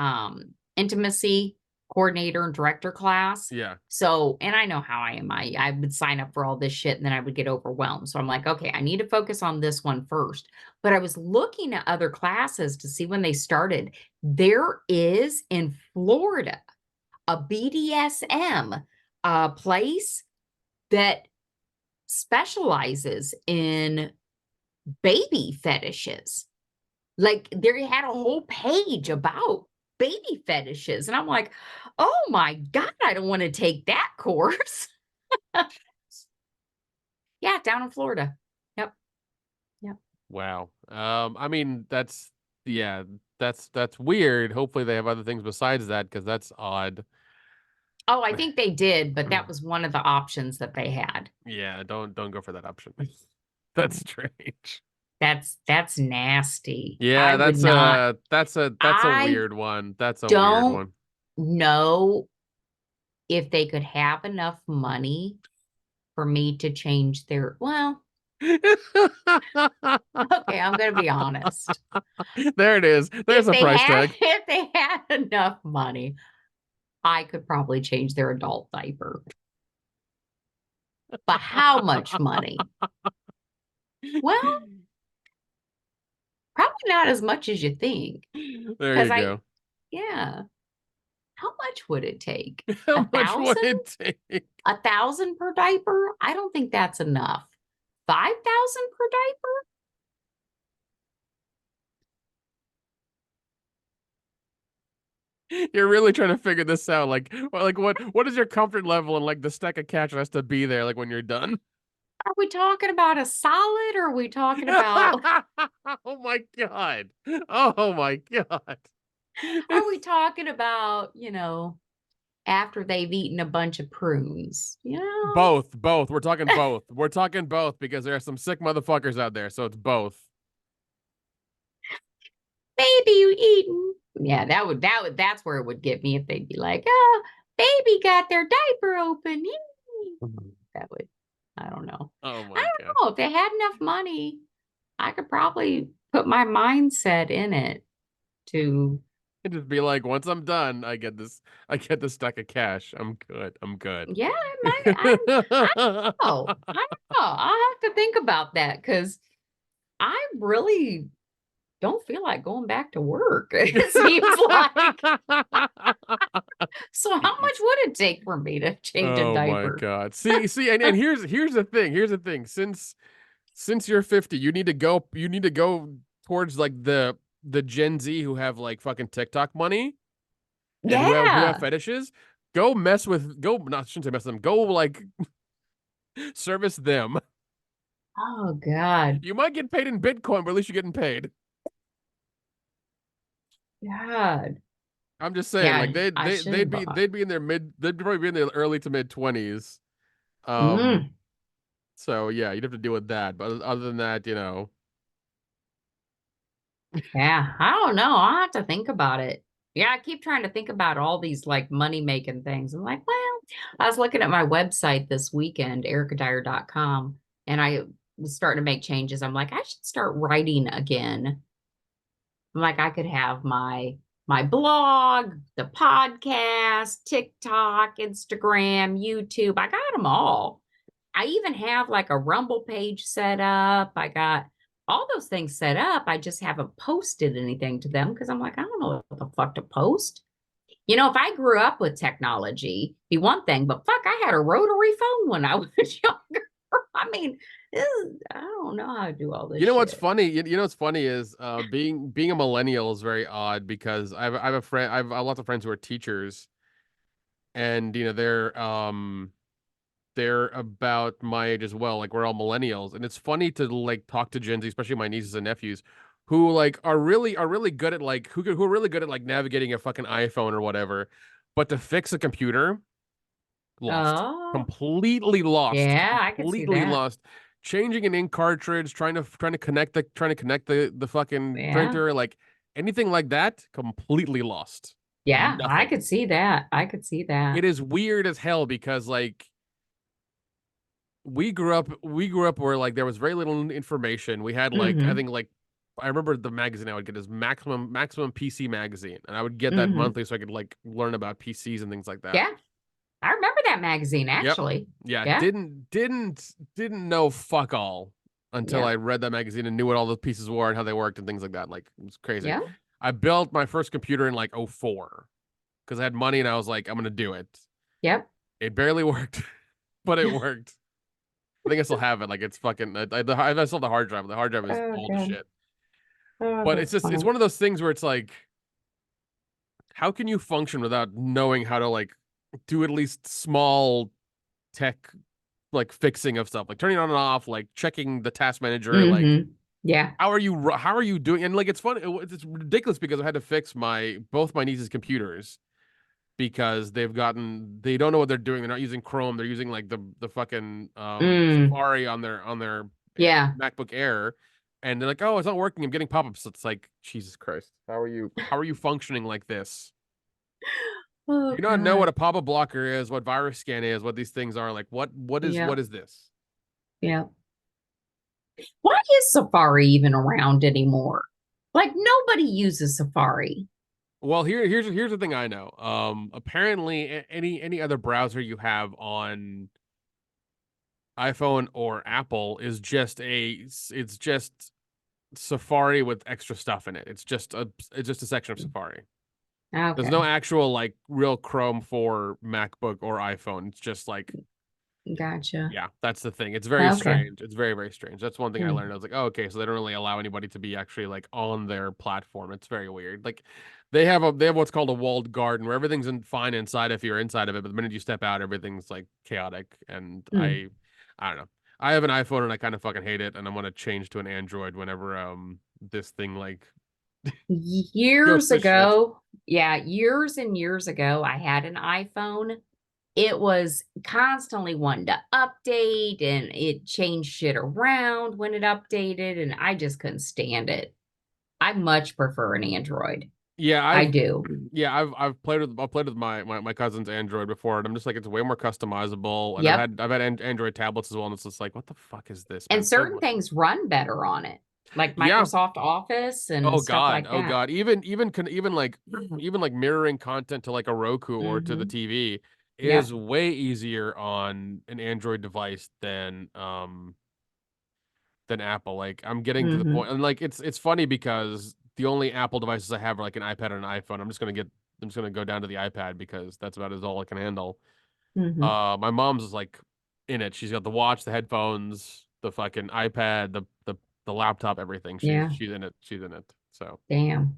intimacy coordinator and director class. Yeah. So, and I know how I am. I would sign up for all this shit and then I would get overwhelmed. So I'm like, okay, I need to focus on this one first. But I was looking at other classes to see when they started. There is in Florida a BDSM place that specializes in baby fetishes. Like they had a whole page about baby fetishes. And I'm like, oh my God, I don't want to take that course. Yeah, down in Florida. Yep. Yep. Wow. I mean, yeah, that's weird. Hopefully they have other things besides that because that's odd. Oh, I think they did, but that was one of the options that they had. Yeah, don't go for that option. That's strange. That's nasty. Yeah, I would not. that's a I weird one. That's a weird don't one. know if they could have enough money for me to change their, well, okay, I'm going to be honest. There it is. There's a price tag. If they had enough money, I could probably change their adult diaper. But how much money? Well, probably not as much as you think. There Because you go. yeah. How much would it take? How A much would thousand? it take? 1,000 per diaper? I don't think that's enough. 5,000 per diaper? You're really trying to figure this out. Like what is your comfort level and like the stack of cash that has to be there like when you're done? Are we talking about a solid or are we talking about Oh my God. Oh my God. are we talking about, after they've eaten a bunch of prunes? Both. We're talking both. We're talking both because there are some sick motherfuckers out there, so it's both. Baby you eating. Yeah, that's where it would get me if they'd be like, oh, baby got their diaper open. That would I don't know. Oh I my don't god. know. If they had enough money, I could probably put my mindset in it to, And just be like, once I'm done, I get this stack of cash. I'm good. I'm good. yeah, it might, I don't know. I don't know. I'll have to think about that because I really don't feel like going back to work. It seems like. So how much would it take for me to change a Oh my diaper? god. See, and here's the thing. Here's the thing. Since you're 50, you need to go towards like the Gen Z who have like fucking TikTok money and who have Yeah. fetishes. Go mess with go not shouldn't say mess with them. Go like service them. Oh God. You might get paid in Bitcoin, but at least you're getting paid. God. I'm just saying, like Yeah, I should have bought. they'd probably be in their early to mid 20s. Um, Mm, so yeah, you'd have to deal with that. But other than that, yeah, I don't know. I'll have to think about it. Yeah, I keep trying to think about all these like money making things. I'm like, well, I was looking at my website this weekend, ericadyerpodcast, and I was starting to make changes. I'm like, I should start writing again. I'm like, I could have my blog, the podcast, TikTok, Instagram, YouTube. I got them all. I even have like a Rumble page set up. I got all those things set up. I just haven't posted anything to them because I'm like, I don't know what the fuck to post. If I grew up with technology, be one thing, but fuck, I had a rotary phone when I was younger. I mean, I don't know how to do all this you know what's shit. funny? You know what's funny is being a millennial is very odd because I have a friend I have lots of friends who are teachers and they're about my age as well. Like we're all millennials, and it's funny to like talk to Gen Z, especially my nieces and nephews, who like are really good at like who are really good at like navigating a fucking iPhone or whatever, but to fix a computer, lost, Oh, completely lost, yeah, I could see completely that. lost. Changing an ink cartridge, trying to connect the fucking Yeah. printer, like anything like that, completely lost. Yeah, I Nothing. could see that. I could see that. It is weird as hell because like we grew up where like there was very little information. We had like I Mm-hmm. think like I remember the magazine I would get is maximum PC magazine, and I would get that Mm-hmm. monthly so I could like learn about PCs and things like that. Yeah. I remember that magazine Yep. actually. Yeah, Yeah. didn't know fuck all until Yeah. I read that magazine and knew what all the pieces were and how they worked and things like that. Like it was crazy. Yeah. I built my first computer in like '04 because I had money and I was like, I'm gonna do it. Yep. It barely worked, but it worked. I think I still have it. Like it's fucking. I still have the hard drive. The hard drive is Oh, old as God. shit. Oh, But that's it's funny. one of those things where it's like, how can you function without knowing how to like do at least small tech like fixing of stuff, like turning it on and off, like checking the task manager, like Mm-hmm. Yeah. how are you doing? And like it's funny, it's ridiculous because I had to fix my both my niece's computers because they don't know what they're doing. They're not using Chrome. They're using like the fucking Mm. Safari on their Yeah. MacBook Air, and they're like, "Oh, it's not working. I'm getting pop-ups." It's like, Jesus Christ, how are you functioning like this? Oh, Do you not know what God. a pop-up blocker is, what virus scan is, what these things are? Like, what is Yeah. what is this? Yeah. Why is Safari even around anymore? Like nobody uses Safari. Well, here's the thing I know. Apparently, any other browser you have on iPhone or Apple is it's just Safari with extra stuff in it. It's just a section of Safari. There's no Okay. actual like real Chrome for MacBook or iPhone. It's just like Gotcha. yeah, that's the thing. It's very Okay. strange. It's very, very strange. That's one thing I learned. Hmm. I was like, oh, okay, so they don't really allow anybody to be actually like on their platform. It's very weird. Like they have what's called a walled garden where everything's fine inside if you're inside of it, but the minute you step out, everything's like chaotic. And Hmm. I don't know. I have an iPhone and I kind of fucking hate it, and I'm gonna change to an Android whenever this thing like goes Years to shit. ago, yeah, years and years ago, I had an iPhone. It was constantly wanting to update and it changed shit around when it updated, and I just couldn't stand it. I much prefer an Android. Yeah, I I've do. Yeah, I've played with my cousin's Android before, and I'm just like, it's way more customizable. And Yep. I've had Android tablets as well, and it's just like, what the fuck is this, man? And It's so certain much. things run better on it, like Yeah. Microsoft Office and Oh stuff God. like Oh that. God. Even like even like mirroring content to like a Roku or to the Hmm. TV is Yep. way easier on an Android device than Apple. Like I'm getting to the Hmm. point, and like it's funny because the only Apple devices I have are like an iPad and an iPhone. I'm just gonna go down to the iPad because that's about as all I can handle. Hmm. My mom's is like in it. She's got the watch, the headphones, the fucking iPad, the laptop, everything. Yeah. She's in it. She's in it. So, Damn.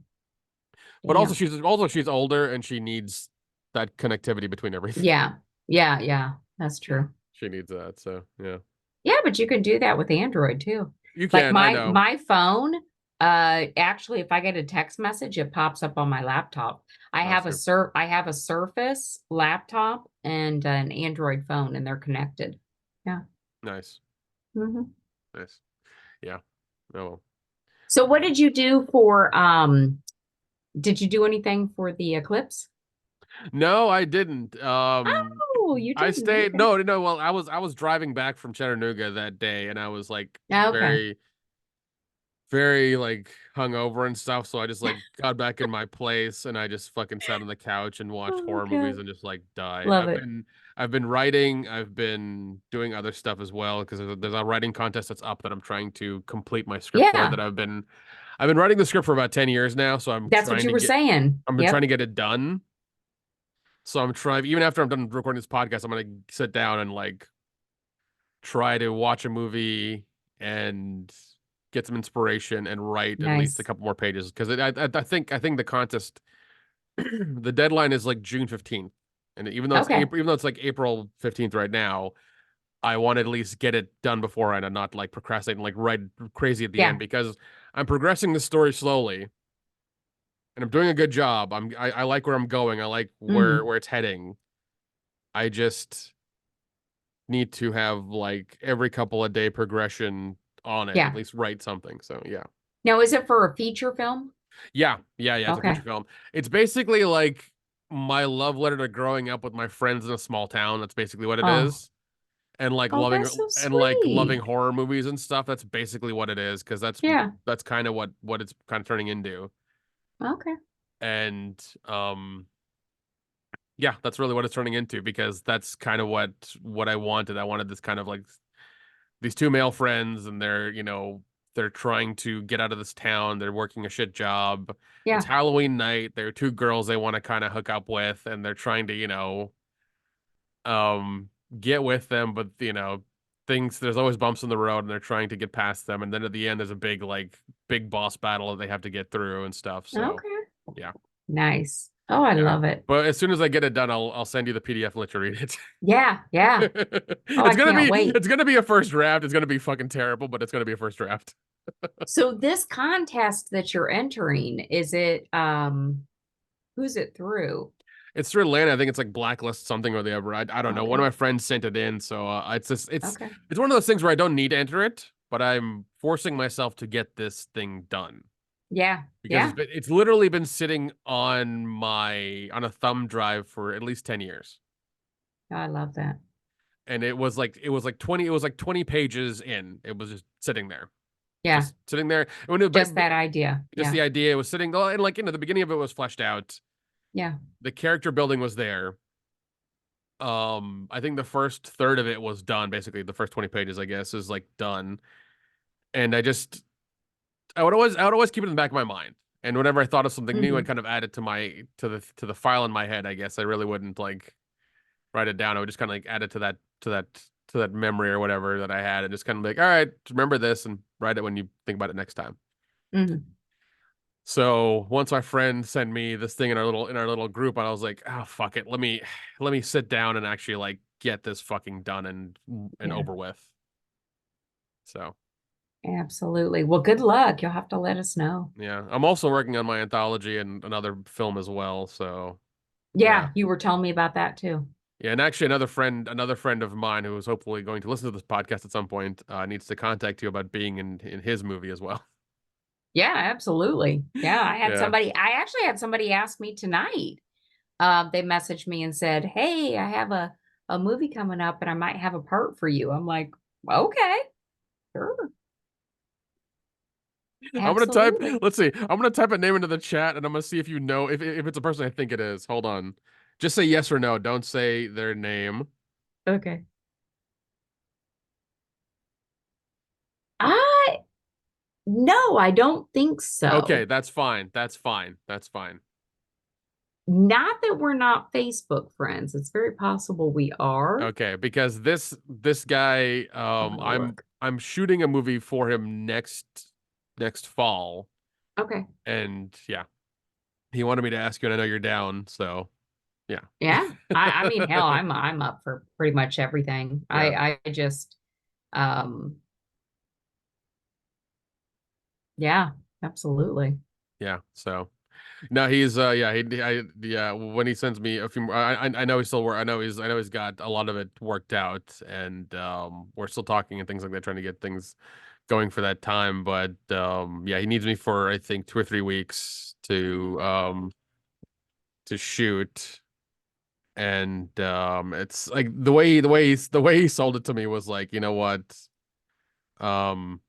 but also Damn. she's older and she needs that connectivity between everything. Yeah. Yeah. Yeah. That's Yeah, true. she needs that. So yeah, Yeah, but you can do that with Android too. you Like can. I my know. my phone, actually if I get a text message, it pops up on my laptop. That's true. I have a Surface laptop and an Android phone and they're connected. Yeah. Nice, Hmm. nice. Yeah. Oh well. So what did you do for did you do anything for the eclipse? No, I didn't. Oh, you I didn't. stayed. Okay. No, no. Well, I was driving back from Chattanooga that day, and I was like Okay. very like hungover and stuff. So I just like got back in my place, and I just fucking sat on the couch and watched Oh horror God. movies and just like died. Love it. I've been writing. I've been doing other stuff as well because there's a writing contest that's up that I'm trying to complete my script for. Yeah. I've been writing the script for about 10 years now, so That's what you were saying. I've been trying Yep. to get it done. So I'm trying, even after I'm done recording this podcast, I'm gonna sit down and like try to watch a movie and get some inspiration and write at least a Nice. couple more pages because I think the contest the deadline is like June 15th, and Okay. Even though it's like April 15th right now, I want to at least get it done beforehand and not like procrastinate and like write crazy at the end Yeah. because I'm progressing the story slowly and I'm doing a good job. I like where I'm going. I like Hmm. where it's heading. I just need to have like every couple of day progression on it, at Yeah. least write something. So yeah. Now, is it for a feature film? Yeah, it's a feature Okay. film. It's basically like my love letter to growing up with my friends in a small town. That's basically what it Oh, is. And like oh, that's so loving sweet. horror movies and stuff. That's basically what it is, because Yeah. that's kind of what it's kind of turning into. Okay. And yeah, that's really what it's turning into because that's kind of what I wanted. I wanted this kind of like these two male friends and they're trying to get out of this town. They're working a shit job. It's Yeah. Halloween night. There are two girls they want to kind of hook up with, and they're trying to, um, get with them, but things there's always bumps in the road, and they're trying to get past them. And then at the end, there's a big boss battle that they have to get through and stuff. So Okay. yeah, Nice. Oh, I yeah. love it. But as soon as I get it done, I'll send you the PDF and let you read it. Yeah. Yeah. Oh, I can't wait. It's gonna be a first draft. It's gonna be fucking terrible, but it's gonna be a first draft. So this contest that you're entering, is it who's it through? It's through Atlanta. I think it's like Blacklist something or the other. I don't know. One of Okay. my friends sent it in, so Okay. it's one of those things where I don't need to enter it, but I'm forcing myself to get this thing done Yeah. because Yeah. it's literally been sitting on a thumb drive for at least 10 years. Oh, I love that. And it was like 20 pages in. It was just sitting there. Yeah. Just sitting there. When it, Just that idea. just Yeah. the idea was sitting, and like the beginning of it was fleshed out. Yeah. The character building was there. I think the first third of it was done. Basically, the first 20 pages, I guess, is like done. And I would always keep it in the back of my mind. And whenever I thought of something new, I'd Hmm. kind of add it to to the file in my head. I guess I really wouldn't like write it down. I would just kind of like add it to that memory or whatever that I had, and just kind of like, all right, remember this and write it when you think about it next time. Hmm. So once my friend sent me this thing in our little group, I was like, oh fuck it, let me sit down and actually like get this fucking done and Yeah. over with. So Absolutely. Well, good luck. You'll have to let us know. yeah, I'm also working on my anthology and another film as well. So yeah, Yeah, you were telling me about that too. yeah, and actually another friend of mine who is hopefully going to listen to this podcast at some point needs to contact you about being in his movie as well. Yeah, absolutely. Yeah, Yeah. I actually had somebody ask me tonight. They messaged me and said, "Hey, I have a movie coming up and I might have a part for you." I'm like, "Okay, sure. I'm gonna type. Absolutely." Let's see. I'm gonna type a name into the chat, and I'm gonna see if you know if it's a person I think it is. Hold on. Just say yes or no. Don't say their name. Okay. I No, I don't think Okay, so. that's fine. That's fine. That's fine. Not that we're not Facebook friends. It's very possible we are. Okay, because this guy, I'm gonna look. I'm shooting a movie for him next fall, Okay. and yeah, he wanted me to ask you, and I know you're down, so yeah. Yeah. I mean, hell, I'm up for pretty much everything. Yeah, I just um yeah, absolutely. yeah. So no, he's yeah, yeah, when he sends me a few more, I know he's still work. I know he's got a lot of it worked out, and we're still talking and things like that, trying to get things going for that time. But yeah, he needs me for I think 2 or 3 weeks to shoot. And it's like the way he sold it to me was like, you know what? Um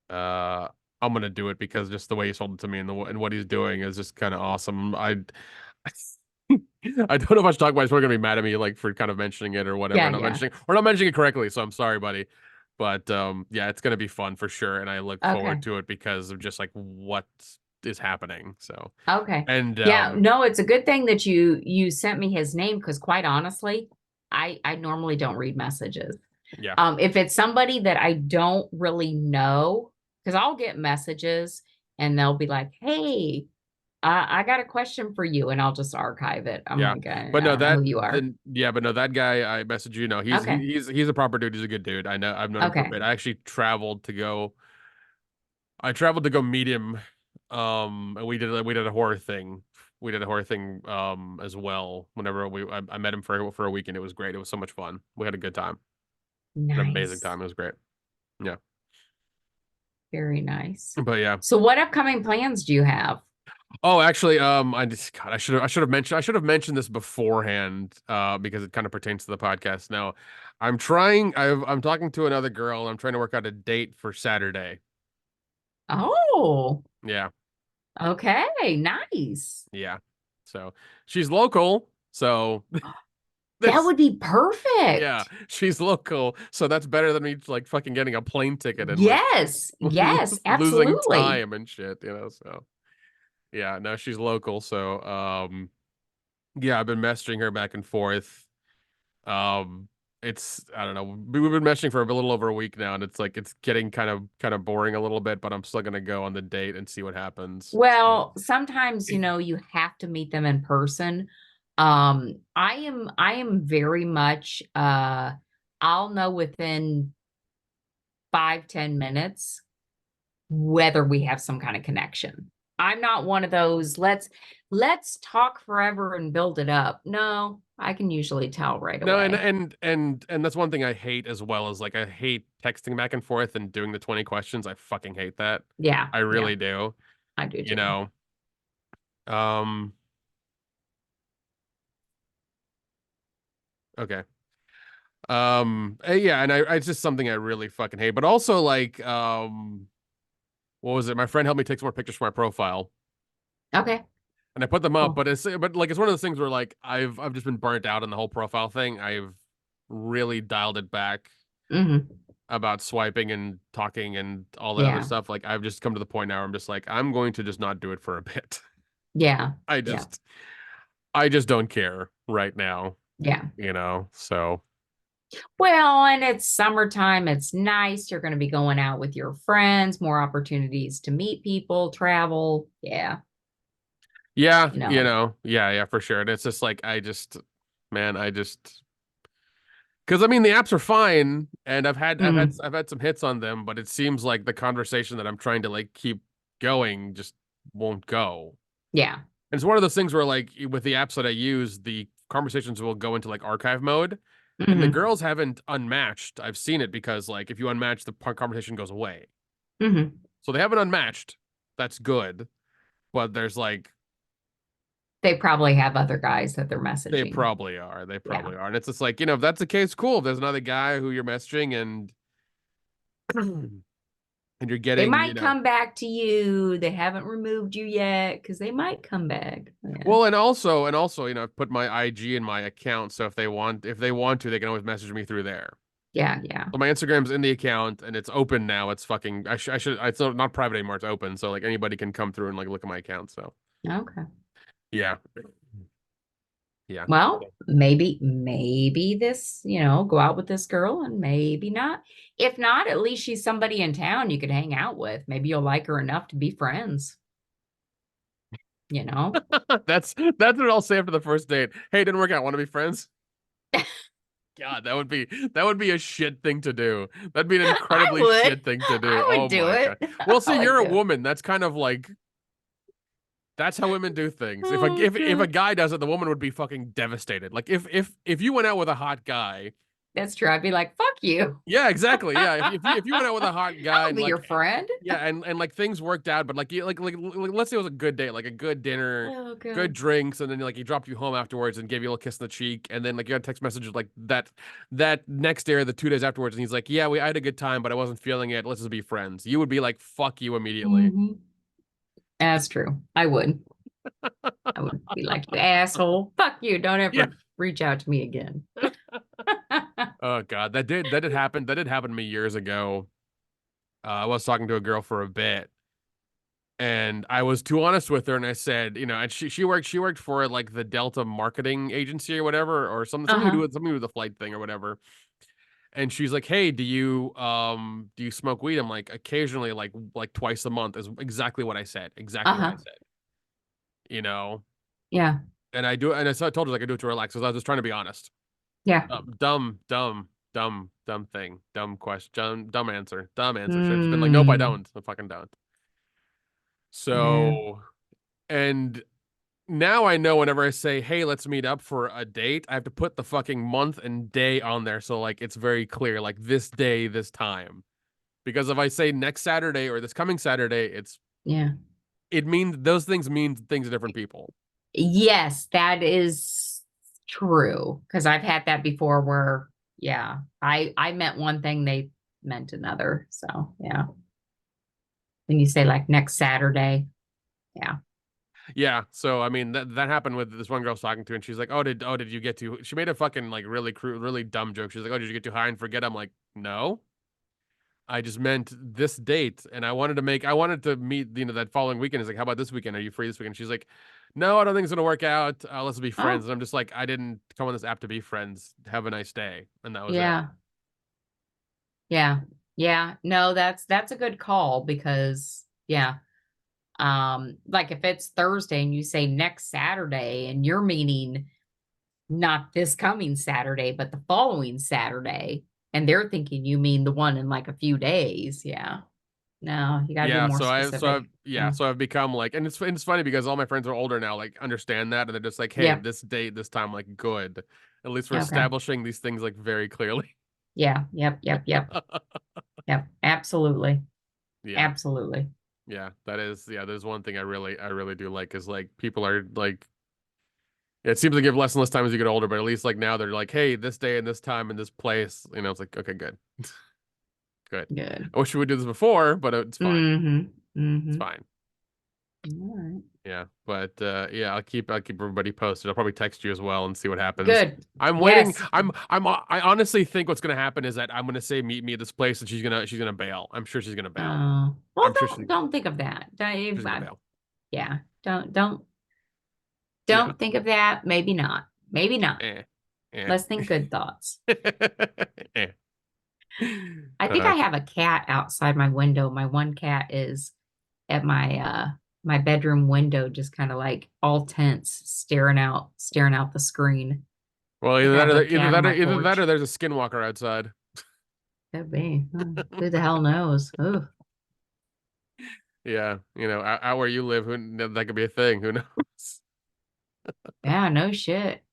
uh I'm gonna do it because just the way he sold it to me and and what he's doing is just kind of awesome. I don't know if I should talk about it. He's probably gonna be mad at me like for kind of mentioning it or whatever, Yeah, not yeah. mentioning or not mentioning it correctly, so I'm sorry, buddy. But yeah, it's gonna be fun for sure, and I look forward Okay. to it because of just like what is happening. So Okay. and Yeah, no, it's a good thing that you sent me his name because quite honestly, I normally don't read messages. yeah, If it's somebody that I don't really know, because I'll get messages and they'll be like, "Hey, I got a question for you," and I'll just archive it. I'm yeah. like, But I no, don't know who you are." but no, that guy I messaged you. No, Okay. he's a proper dude. He's a good dude. I know I've known him for a Okay. bit. I traveled to go meet him. And we did a horror thing. We did a horror thing as well. Whenever I met him for a weekend, it was great. It was so much fun. We had a good time. An amazing Nice. time. It was great. Yeah. Very nice. But yeah. So what upcoming plans do you have? Oh, actually, I just God, I should have mentioned this beforehand, because it kind of pertains to the podcast. Now, I'm talking to another girl, and I'm trying to work out a date for Saturday. Oh, Yeah, okay. Nice. yeah. So she's local, so That this, would be yeah, perfect. she's local, so that's better than me like fucking getting a plane ticket and like Yes. Yes, losing absolutely. time and shit, you know. So yeah, no, she's local, so yeah, I've been messaging her back and forth. Um, it's I don't know. We've been meshing for a little over a week now, and it's like it's getting kind of boring a little bit. But I'm still gonna go on the date and see what happens. So Well, sometimes, you have to meet them in person. I am very much I'll know within 5-10 minutes whether we have some kind of connection. I'm not one of those let's talk forever and build it up. No, I can usually tell right no, away. and that's one thing I hate as well is like I hate texting back and forth and doing the 20 questions. I fucking hate that. Yeah, I yeah, really do. I do You too. know. Um. Okay. Yeah, and it's just something I really fucking hate. But also like what was it? My friend helped me take some more pictures for my profile. Okay, And I put them up, cool. but like it's one of those things where like I've just been burnt out on the whole profile thing. I've really dialed it back Hmm. about swiping and talking and all that other Yeah, stuff. Like I've just come to the point now where I'm just like I'm going to just not do it for a bit. yeah, I yeah, just I just don't care right now, yeah. you know. So Well, and it's summertime. It's nice. You're going to be going out with your friends, more opportunities to meet people, travel. Yeah, yeah, you know. yeah, for sure. And it's just like man, I just because I mean the apps are fine, and Hmm. I've had some hits on them, but it seems like the conversation that I'm trying to like keep going just won't go. Yeah. And it's one of those things where like with the apps that I use, the conversations will go into like archive mode, And the Hmm. girls haven't unmatched. I've seen it because like if you unmatch, the conversation goes away. Hmm. So they haven't unmatched. That's good. But there's like They probably have other guys that they're they messaging. probably are. They Yeah. probably are. And it's just like, if that's the case, cool. If there's another guy who you're messaging and and you're They getting, might come back to you. They haven't removed you yet because they might come back. Yeah. well, and also, I've put my IG in my account, so if they want to, they can always message me through there. Yeah. Yeah. So my Instagram's in the account and it's open now. It's fucking I should it's not private anymore, it's open. So like anybody can come through and like look at my account. So Okay. yeah. Yeah. Well, maybe this, go out with this girl and maybe not. If not, at least she's somebody in town you could hang out with. Maybe you'll like her enough to be friends, you know? That's what I'll say after the first date. Hey, didn't work out. Want to be friends? God, that would be a shit thing to do. That'd be an I incredibly would. shit thing to do. I Oh would do my it. God. Well, I see, would you're a do it. woman. That's kind of like that's how women do things. If a Oh if a God. guy does it, the woman would be fucking devastated. Like if you went out with a hot guy. That's true. I'd be like, fuck you. Yeah, exactly. Yeah, if you went out with a hot guy I'll and be your like friend. yeah, and like things worked out, but like you like let's say it was a good date, like a good dinner, Oh good God. drinks, and then like he dropped you home afterwards and gave you a little kiss on the cheek, and then like you got a text message like that next day or the 2 days afterwards, and he's like, yeah, I had a good time, but I wasn't feeling it. Let's just be friends. You would be like, fuck you immediately. Hmm. That's true. I would. I would be like, you asshole. Fuck you. Don't Yeah. ever reach out to me again. Oh God, that did happen. That did happen to me years ago. I was talking to a girl for a bit, and I was too honest with her, and I said, and she worked for like the Delta marketing agency or whatever, or Uh-huh. something to do with the flight thing or whatever. And she's like, "Hey, do you smoke weed?" I'm like, "Occasionally, like twice a month," is exactly what I said. Exactly what I Uh-huh. said. You know, Yeah. and I do, and I told her like I do it to relax, because I was just trying to be honest. Yeah. Dumb thing, dumb question, dumb answer, dumb answer. Should have just been like, "Nope, I Mm. don't. I fucking don't." Yeah. So, and now I know whenever I say, "Hey, let's meet up for a date," I have to put the fucking month and day on there, so like it's very clear, like this day, this time. Because if I say next Saturday or this coming Saturday, Yeah. it means those things mean things to different people. Yes, that is true. Because I've had that before where, yeah, I meant one thing, they meant another. So yeah. When you say like next Saturday. Yeah. Yeah, so I mean that happened with this one girl I was talking to, and she's like, "Oh, did you get to?" She made a fucking like really dumb joke. She's like, "Oh, did you get too high and forget?" I'm like, "No, I just meant this date, and I wanted to meet that following weekend. Is like, how about this weekend? Are you free this weekend?" She's like, "No, I don't think it's gonna work out. Let's be friends." Oh, And I'm just like, I didn't come on this app to be friends. Have a nice day, and that was it. yeah. Yeah. Yeah. No, that's a good call because yeah. Like if it's Thursday and you say next Saturday and you're meaning not this coming Saturday, but the following Saturday, and they're thinking you mean the one in like a few days. Yeah. No, you got to be Yeah, more so I so I've specific. yeah, Yeah. so I've become like, and it's funny because all my friends are older now, like understand that, and they're just like, hey, Yeah. this date, this time, like good. At least we're Okay. establishing these things like very clearly. Yeah. Yep. Yep. Yep. Yep. Absolutely. Yeah, Absolutely. yeah, there's one thing I really do like is like people are like, it seems like you have less and less time as you get older, but at least like now they're like, hey, this day and this time and this place, it's like, okay, good, good. Good. I wish we would do this before, but it's fine. Mm-hmm. It's Mm-hmm. fine. All right. Yeah, but yeah, I'll keep everybody posted. I'll probably text you as well and see what happens. Good. I'm waiting. Yes. I honestly think what's gonna happen is that I'm gonna say meet me at this place and she's gonna bail. I'm sure she's gonna bail. Well, I'm sure don't think of that. she's gonna bail. Yeah. Don't Yeah. don't think of that. Maybe not. Maybe not. Eh. Eh. Let's think good thoughts. Eh. I think I have a cat outside my window. My one cat is at my bedroom window, just kind of like all tense, staring out the screen. Well, I think either I that have or a cat on my either that or porch. there's a skinwalker outside. Could be. Who the hell knows? Ooh. Yeah, out where you live, that could be a thing. Who knows? Yeah, no shit.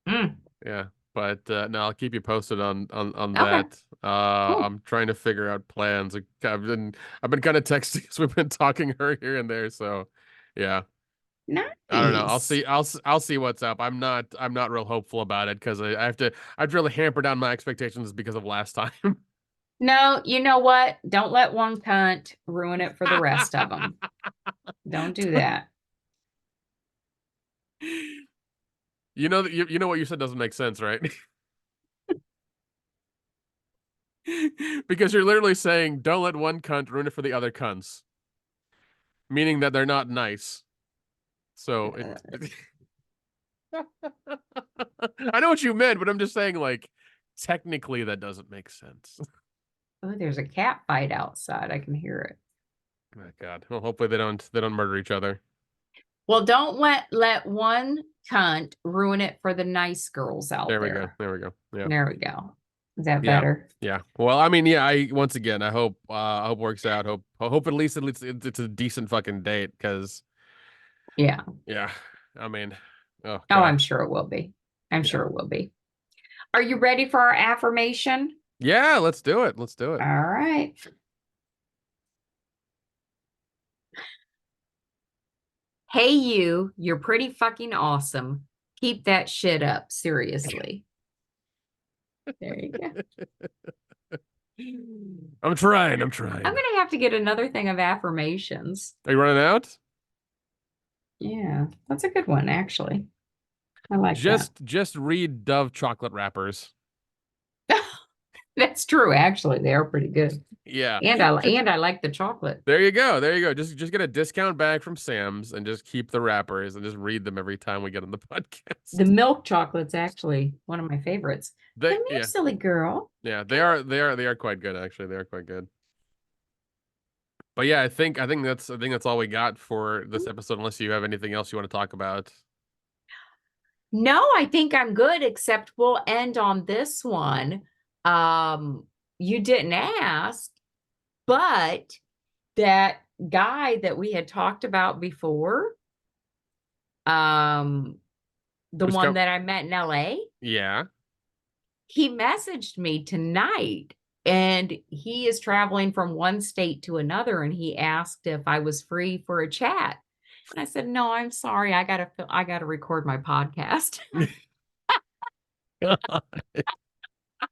Mm. Yeah. But no, I'll keep you posted on Okay, that. cool. I'm trying to figure out plans. Like, I've been kind of texting because we've been talking her here and there. So yeah, I don't know. I'll Nice. see. I'll see what's up. I'm not real hopeful about it because I've really hampered down my expectations because of last time. No, you know what? Don't let one cunt ruin it for the rest of them. Don't do that. You know that you know what you said doesn't make sense, right? Because you're literally saying don't let one cunt ruin it for the other cunts, meaning that they're not nice. So it Uh, I know what you meant, but I'm just saying, like, technically that doesn't make sense. oh, there's a cat fight outside. I can hear it. Oh God. Well, hopefully they don't murder each other. Well, don't let one cunt ruin it for the nice girls out There we go. there. There we go. Yeah. There we go. Is that Yeah. better? Yeah. Well, I mean, yeah, I once again I hope it works out. Hope at least it's a decent fucking date because Yeah. yeah. I mean, oh Oh, God. I'm sure it will be. I'm Yeah. sure it will be. Are you ready for our affirmation? Yeah, let's do it. Let's do it. All right. Hey, you're pretty fucking awesome. Keep that shit up. Seriously. There you go. I'm trying. I'm I'm trying. going to have to get another thing of affirmations. Are you running out? Yeah, that's a good one, actually. I like that. Just read Dove chocolate wrappers. That's true, actually. They are pretty good. Yeah. And I like the chocolate. There you go. There you go. Just get a discount bag from Sam's and just keep the wrappers and just read them every time we get on the The podcast. milk chocolate's actually one of my favorites. They Come here, yeah. silly girl. Yeah, they Come are they are they are quite good actually. They are quite good. But yeah, I think that's all we got for here. this episode unless you have anything else you want to talk about. No, I think I'm good, except we'll end on this one. You didn't ask, but that guy that we had talked about before, um, the Who's one come that I met in LA, Yeah. he messaged me tonight and he is traveling from one state to another and he asked if I was free for a chat. And I said, "No, I'm sorry. I got to record my podcast."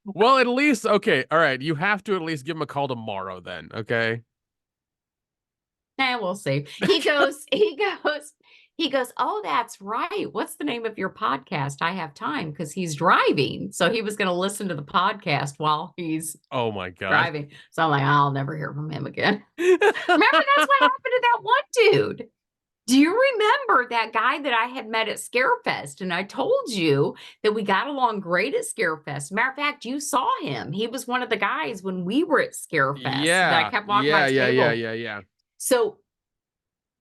Well, at least okay, all right. You have to at least give him a call tomorrow then, okay? We'll see. He goes, "Oh, that's right. What's the name of your podcast? I have time," because he's driving. So he was going to listen to the podcast while he's Oh my God. driving. So I'm like, I'll never hear from him again. Remember, that's what happened to that one dude. Do you remember that guy that I had met at Scarefest? And I told you that we got along great at Scarefest. Matter of fact, you saw him. He was one of the guys when we were at Scarefest that I Yeah. kept walking by Yeah, his yeah, yeah, table. yeah, yeah. So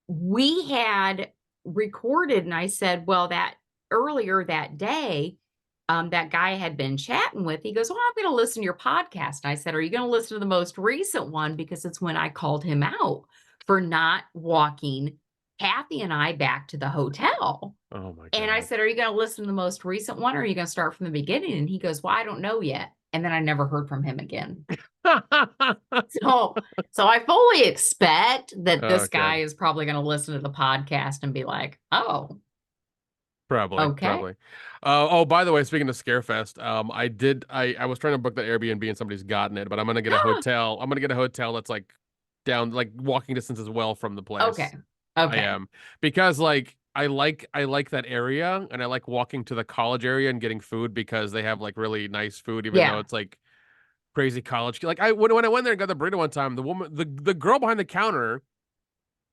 we had recorded, and I said, well, that earlier that day, that guy I had been chatting with, he goes, "Well, I'm going to listen to your podcast." And I said, "Are you going to listen to the most recent one?" Because it's when I called him out for not walking Kathy and I back to the hotel. Oh my And I God. said, "Are you going to listen to the most recent one, or are you going to start from the beginning?" And he goes, "Well, I don't know yet." And then I never heard from him again. So, so I fully expect that Oh this God. guy is probably going to listen to the podcast and be like, "Oh, Probably, okay, probably. Oh, by the way, speaking of Scarefest, I was trying to book that Airbnb and somebody's gotten it, but I'm gonna get a hotel. I'm gonna get a hotel that's like down, like walking distance as well from the okay, place. I okay, am because like I like that area and I like walking to the college area and getting food because they have like really nice food, even though yeah, it's like crazy college. Like when I went there and got the burrito one time, the girl behind the counter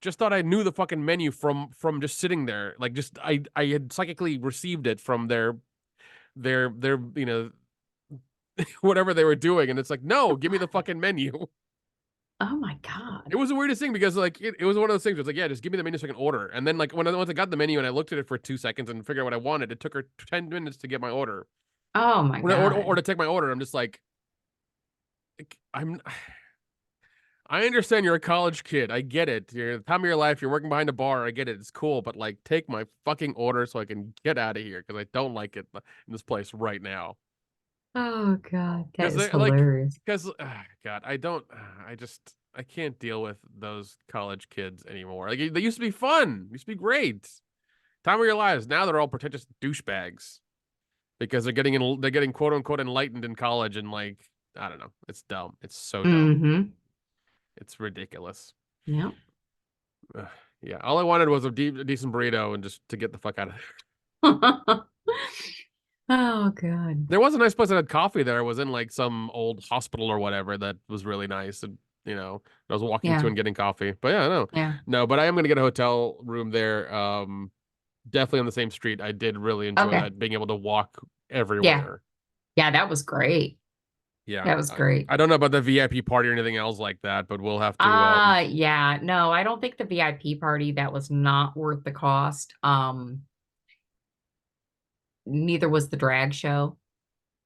just thought I knew the fucking menu from just sitting there. Like just I had psychically received it from their whatever they were doing, and it's like, no, give me the fucking menu. oh my God, It was the weirdest thing because like it was one of those things where it's like, yeah, just give me the menu so I can order. And then like once I got the menu and I looked at it for 2 seconds and figured out what I wanted, it took her 10 minutes to get my order. oh my Or God." to take my order. I'm just like I'm I understand you're a college kid. I get it. You're at the time of your life, you're working behind a bar. I get it. It's cool, but like take my fucking order so I can get out of here because I don't like it in this place right now. Oh God, that Because is they like hilarious. because God, I don't I just I can't deal with those college kids anymore. Like they used to be fun. Used to be great. Time of your lives. Now they're all pretentious douchebags because they're getting quote unquote enlightened in college and like I don't know. It's dumb. It's so dumb. Mm-hmm. It's ridiculous. Yep. Ugh, yeah, all I wanted was a decent burrito and just to get the fuck out of there. Oh God. There was a nice place that had coffee there. It was in like some old hospital or whatever that was really nice. And, I was walking to Yeah. and getting coffee. But yeah, no. Yeah. No, but I am going to get a hotel room there. Definitely on the same street. I did really enjoy Okay. that, being able to walk Yeah. everywhere. Yeah, that was great. Yeah. That was great. I don't know about the VIP party or anything else like that, but we'll have to Yeah, no, I don't think the VIP party that was not worth the cost. Neither was the drag show,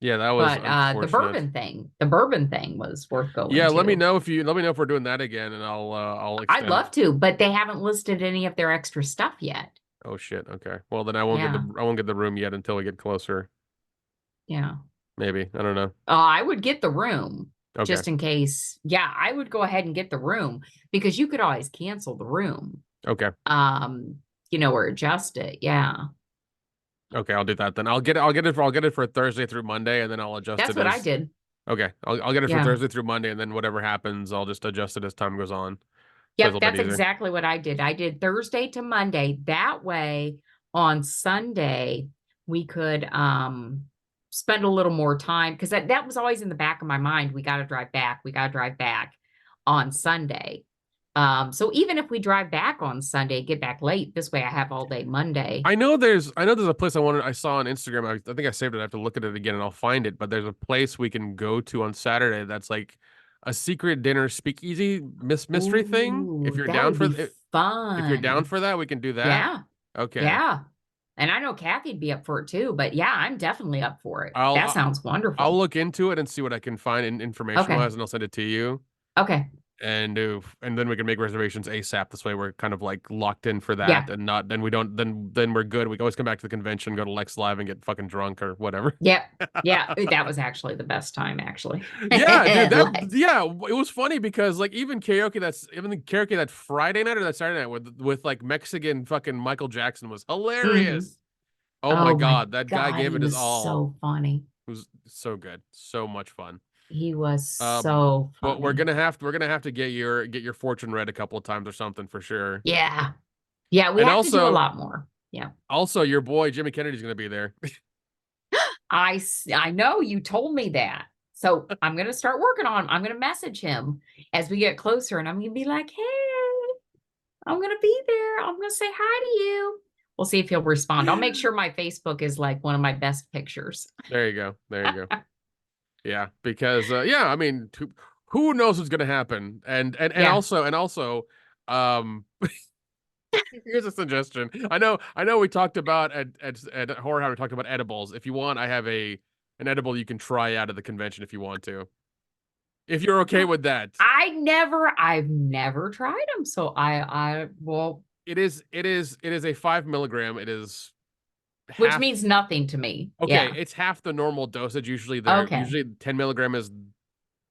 yeah, that was but unfortunate. the bourbon thing was worth going Yeah, to. let me know if we're doing that again and I'll I'd extend. love to, but they haven't listed any of their extra stuff yet. Oh shit. Okay. Well, then Yeah, I won't get the room yet until we get closer. yeah. Maybe. I don't know. I would get the room Okay. just in case. Yeah, I would go ahead and get the room because you could always cancel the room. Okay. Um, or adjust it. Yeah. Okay, I'll do that then. I'll get it for Thursday through Monday and then I'll adjust That's it what I as did. okay. I'll get it for Yeah. Thursday through Monday and then whatever happens, I'll just adjust it as time goes on. So it's a Yep, little bit that's easier. exactly what I did. I did Thursday to Monday. That way on Sunday we could spend a little more time because that was always in the back of my mind. We got to drive back. We got to drive back on Sunday. So even if we drive back on Sunday, get back late, this way I have all day Monday. I know there's a place I saw on Instagram. I think I saved it. I have to look at it again and I'll find it. But there's a place we can go to on Saturday that's like a secret dinner speakeasy mystery thing. Ooh, that would be If you're down fun. for that, we can do that. Yeah. Okay. Yeah. And I know Kathy'd be up for it too, but yeah, I'm definitely up for it. That I'll sounds I'll wonderful. look into it and see what I can find in information Okay. wise, and I'll send it to you. Okay. And then we can make reservations ASAP. This way, we're kind of like locked in for that, Yeah. and not then we don't then we're good. We can always come back to the convention, go to Lex Live, and get fucking drunk or whatever. Yep. Yeah. That was actually the best time, actually. Yeah, dude. Like, It was funny because like even the karaoke that Friday night or that Saturday night with like Mexican fucking Michael Jackson was mhm. hilarious. Oh my Oh my God, that guy God, gave he it his was all. so funny. It was so good, so much fun. He was Uh, so but funny. we're gonna have to get your fortune read a couple of times or something for sure. Yeah. Yeah, we And have to do a lot more. Yeah. also your boy Jimmy Kennedy's gonna be there. I know you told me that. So I'm going to start working on him. I'm going to message him as we get closer and I'm going to be like, hey, I'm going to be there. I'm going to say hi to you. We'll see if he'll respond. I'll make sure my Facebook is like one of my best pictures. There you go. There you go. Yeah, because yeah, I mean, who knows what's gonna happen? Yeah. And also, um, here's a suggestion. I know. We talked about at Horror Hound, we talked about edibles. If you want, I have an edible you can try out of the convention if you want to. If you're okay with that. I've never tried them. So well, It is a 5 milligram. It is which half. means nothing to me. Okay, Yeah. it's half the normal dosage. Okay. Usually 10 milligram is,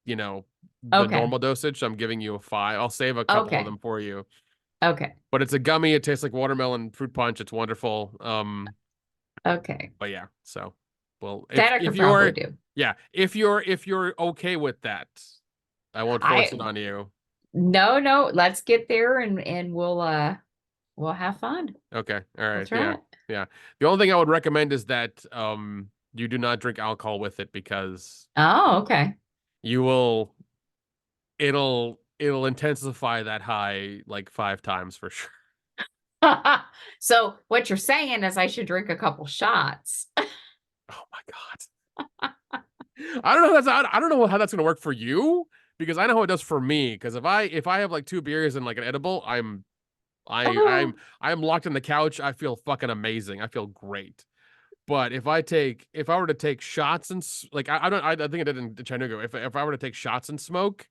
you know, the Okay. normal dosage. So I'm giving you a 5. I'll save a couple of Okay. them for you. Okay. But it's a gummy. It tastes like watermelon fruit punch. It's wonderful. Okay. But yeah, so well, That I if could probably you're do. yeah, if you're okay with that, I won't force I it on you. no, let's get there and we'll have fun. Okay, all right, That's yeah, right. yeah. The only thing I would recommend is that you do not drink alcohol with it because Oh, okay. you will it'll intensify that high like 5 times for sure. So what you're saying is I should drink a couple shots. Oh my God. I don't know how that's gonna work for you because I know how it does for me. Because if I have like 2 beers and like an edible, Oh, I'm locked in the couch. I feel fucking amazing. I feel great. But if I were to take shots and like I don't I think I did in Chattanooga. If I were to take shots and smoke,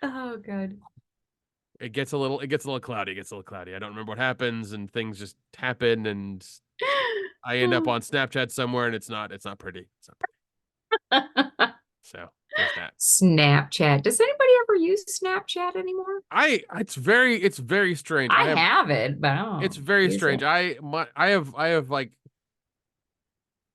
oh, good. it gets a little cloudy. It gets a little cloudy. I don't remember what happens, and things just happen, and I end up Oh. on Snapchat somewhere, and it's not pretty. So there's that. Snapchat. Does anybody ever use Snapchat anymore? It's very strange. I have it, but I It's don't very use strange. it. I have like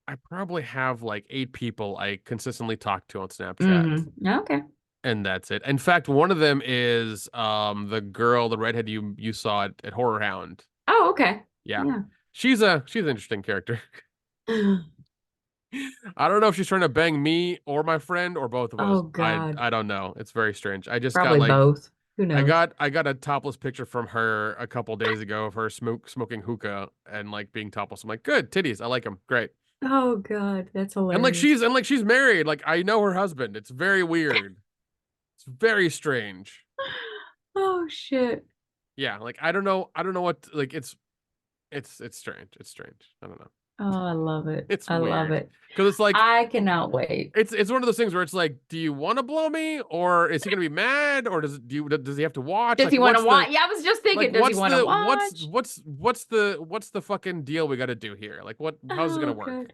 I probably have like 8 people I consistently talk to on Snapchat, Okay. and that's it. In fact, one of them is the girl, the redhead you saw at Horror Hound. Oh, okay. Yeah. Yeah. She's an interesting character. I don't know if she's trying to bang me or my friend or both of us. Oh I God. I don't know. It's very strange. I just got Probably like both. Who knows? I got a topless picture from her a couple days ago of her smoking hookah and like being topless. I'm like, good titties. I like them. Great. Oh God, that's And like hilarious. she's married. Like I know her husband. It's very weird. It's very strange. Oh shit. Yeah. Like I don't know what like it's strange. It's strange. I don't know. Oh, I love it. It's I love weird it. because it's like I cannot wait. it's one of those things where it's like, do you want to blow me, or is he gonna be mad, or does he have to watch? Does Like, he want to what's the watch? Yeah, I was just thinking, like does he what's want to the watch? what's the fucking deal we got to do here? Like, how's it gonna Oh work?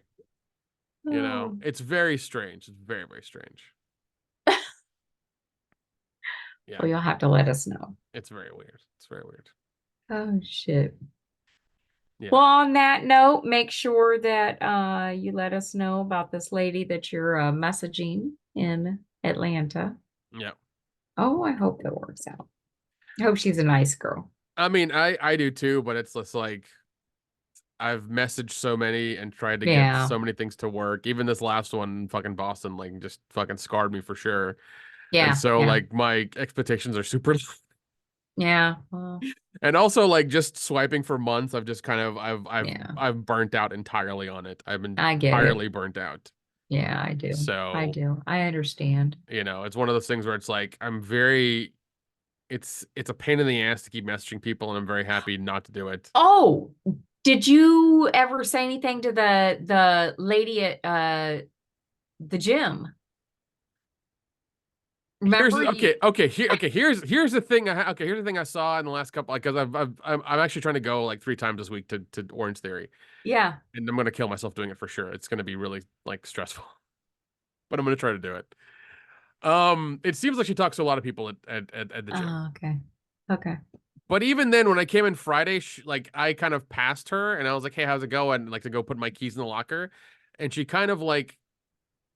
God. Oh. It's very strange. It's very very strange. Yeah, Well, you'll have to let us know. it's very weird. It's very weird. Oh shit. Yeah, Well, on that note, make sure that you let us know about this lady that you're messaging in Atlanta. yeah. Oh, I hope that works out. I hope she's a nice girl. I mean, I do too, but it's just like I've messaged so many and tried to get Yeah. so many things to work. Even this last one in fucking Boston, like, just fucking scarred me for sure. And Yeah. so Yeah. like my expectations are super low. Yeah. Well, And also like just swiping for months, I've just kind of yeah. I've burnt out entirely on it. I've I get it. entirely burnt out. Yeah, I do. I So, do. I understand. it's one of those things where it's like I'm very it's a pain in the ass to keep messaging people, and I'm very happy not to do it. Oh, did you ever say anything to the lady at the gym? Here's Remember you? here's the thing here's the thing I saw in the last couple, like, because I'm actually trying to go like 3 times this week to Orange Theory, Yeah. and I'm gonna kill myself doing it for sure. It's gonna be really like stressful, but I'm gonna try to do it. It seems like she talks to a lot of people at the gym. Oh, okay. Okay. But even then, when I came in Friday, like I kind of passed her, and I was like, "Hey, how's it going?" Like to go put my keys in the locker, and she kind of like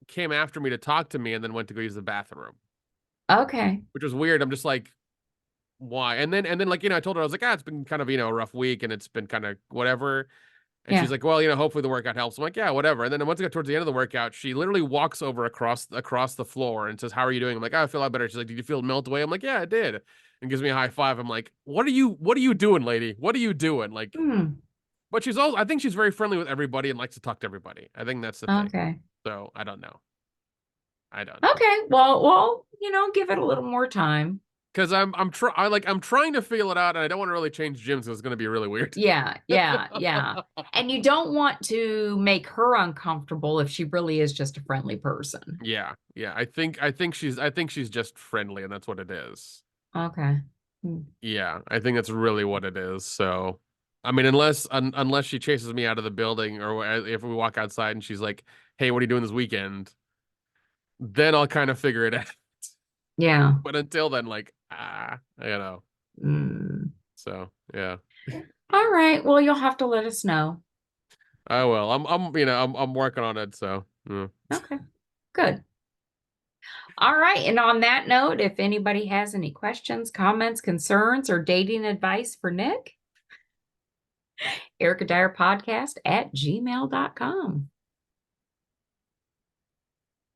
came after me to talk to me, and then went to go use the bathroom, Okay. which was weird. I'm just like, why? And then like I told her, I was like, it's been kind of a rough week, and it's been kind of whatever. And she's Yeah. like, well, hopefully the workout helps. I'm like, yeah, whatever. And then once I got towards the end of the workout, she literally walks over across the floor and says, "How are you doing?" I'm like, "Oh, I feel a lot better." She's like, "Did you feel it melt away?" I'm like, "Yeah, I did." And gives me a high five. I'm like, what are you doing, lady? What are you doing? Like, Hmm. but she's also, I think she's very friendly with everybody and likes to talk to everybody. I think that's the thing. Okay. So I don't know. I don't know. Okay. Well, give it a little more time. Because I'm trying to feel it out, and I don't want to really change gyms because it's going to be really weird. Yeah, yeah, yeah. And you don't want to make her uncomfortable if she really is just a friendly person. Yeah, yeah. I think she's just friendly, and that's what it is. Okay. Hmm. Yeah, I think that's really what it is. So, I mean, unless she chases me out of the building, or if we walk outside and she's like, "Hey, what are you doing this weekend?" Then I'll kind of figure it out. Yeah. But until then, like, Mm. So yeah. All right. Well, you'll have to let us know. I will. I'm working on it. So yeah. Okay. Good. All right. And on that note, if anybody has any questions, comments, concerns, or dating advice for Nick, ericadyerpodcast@gmail.com.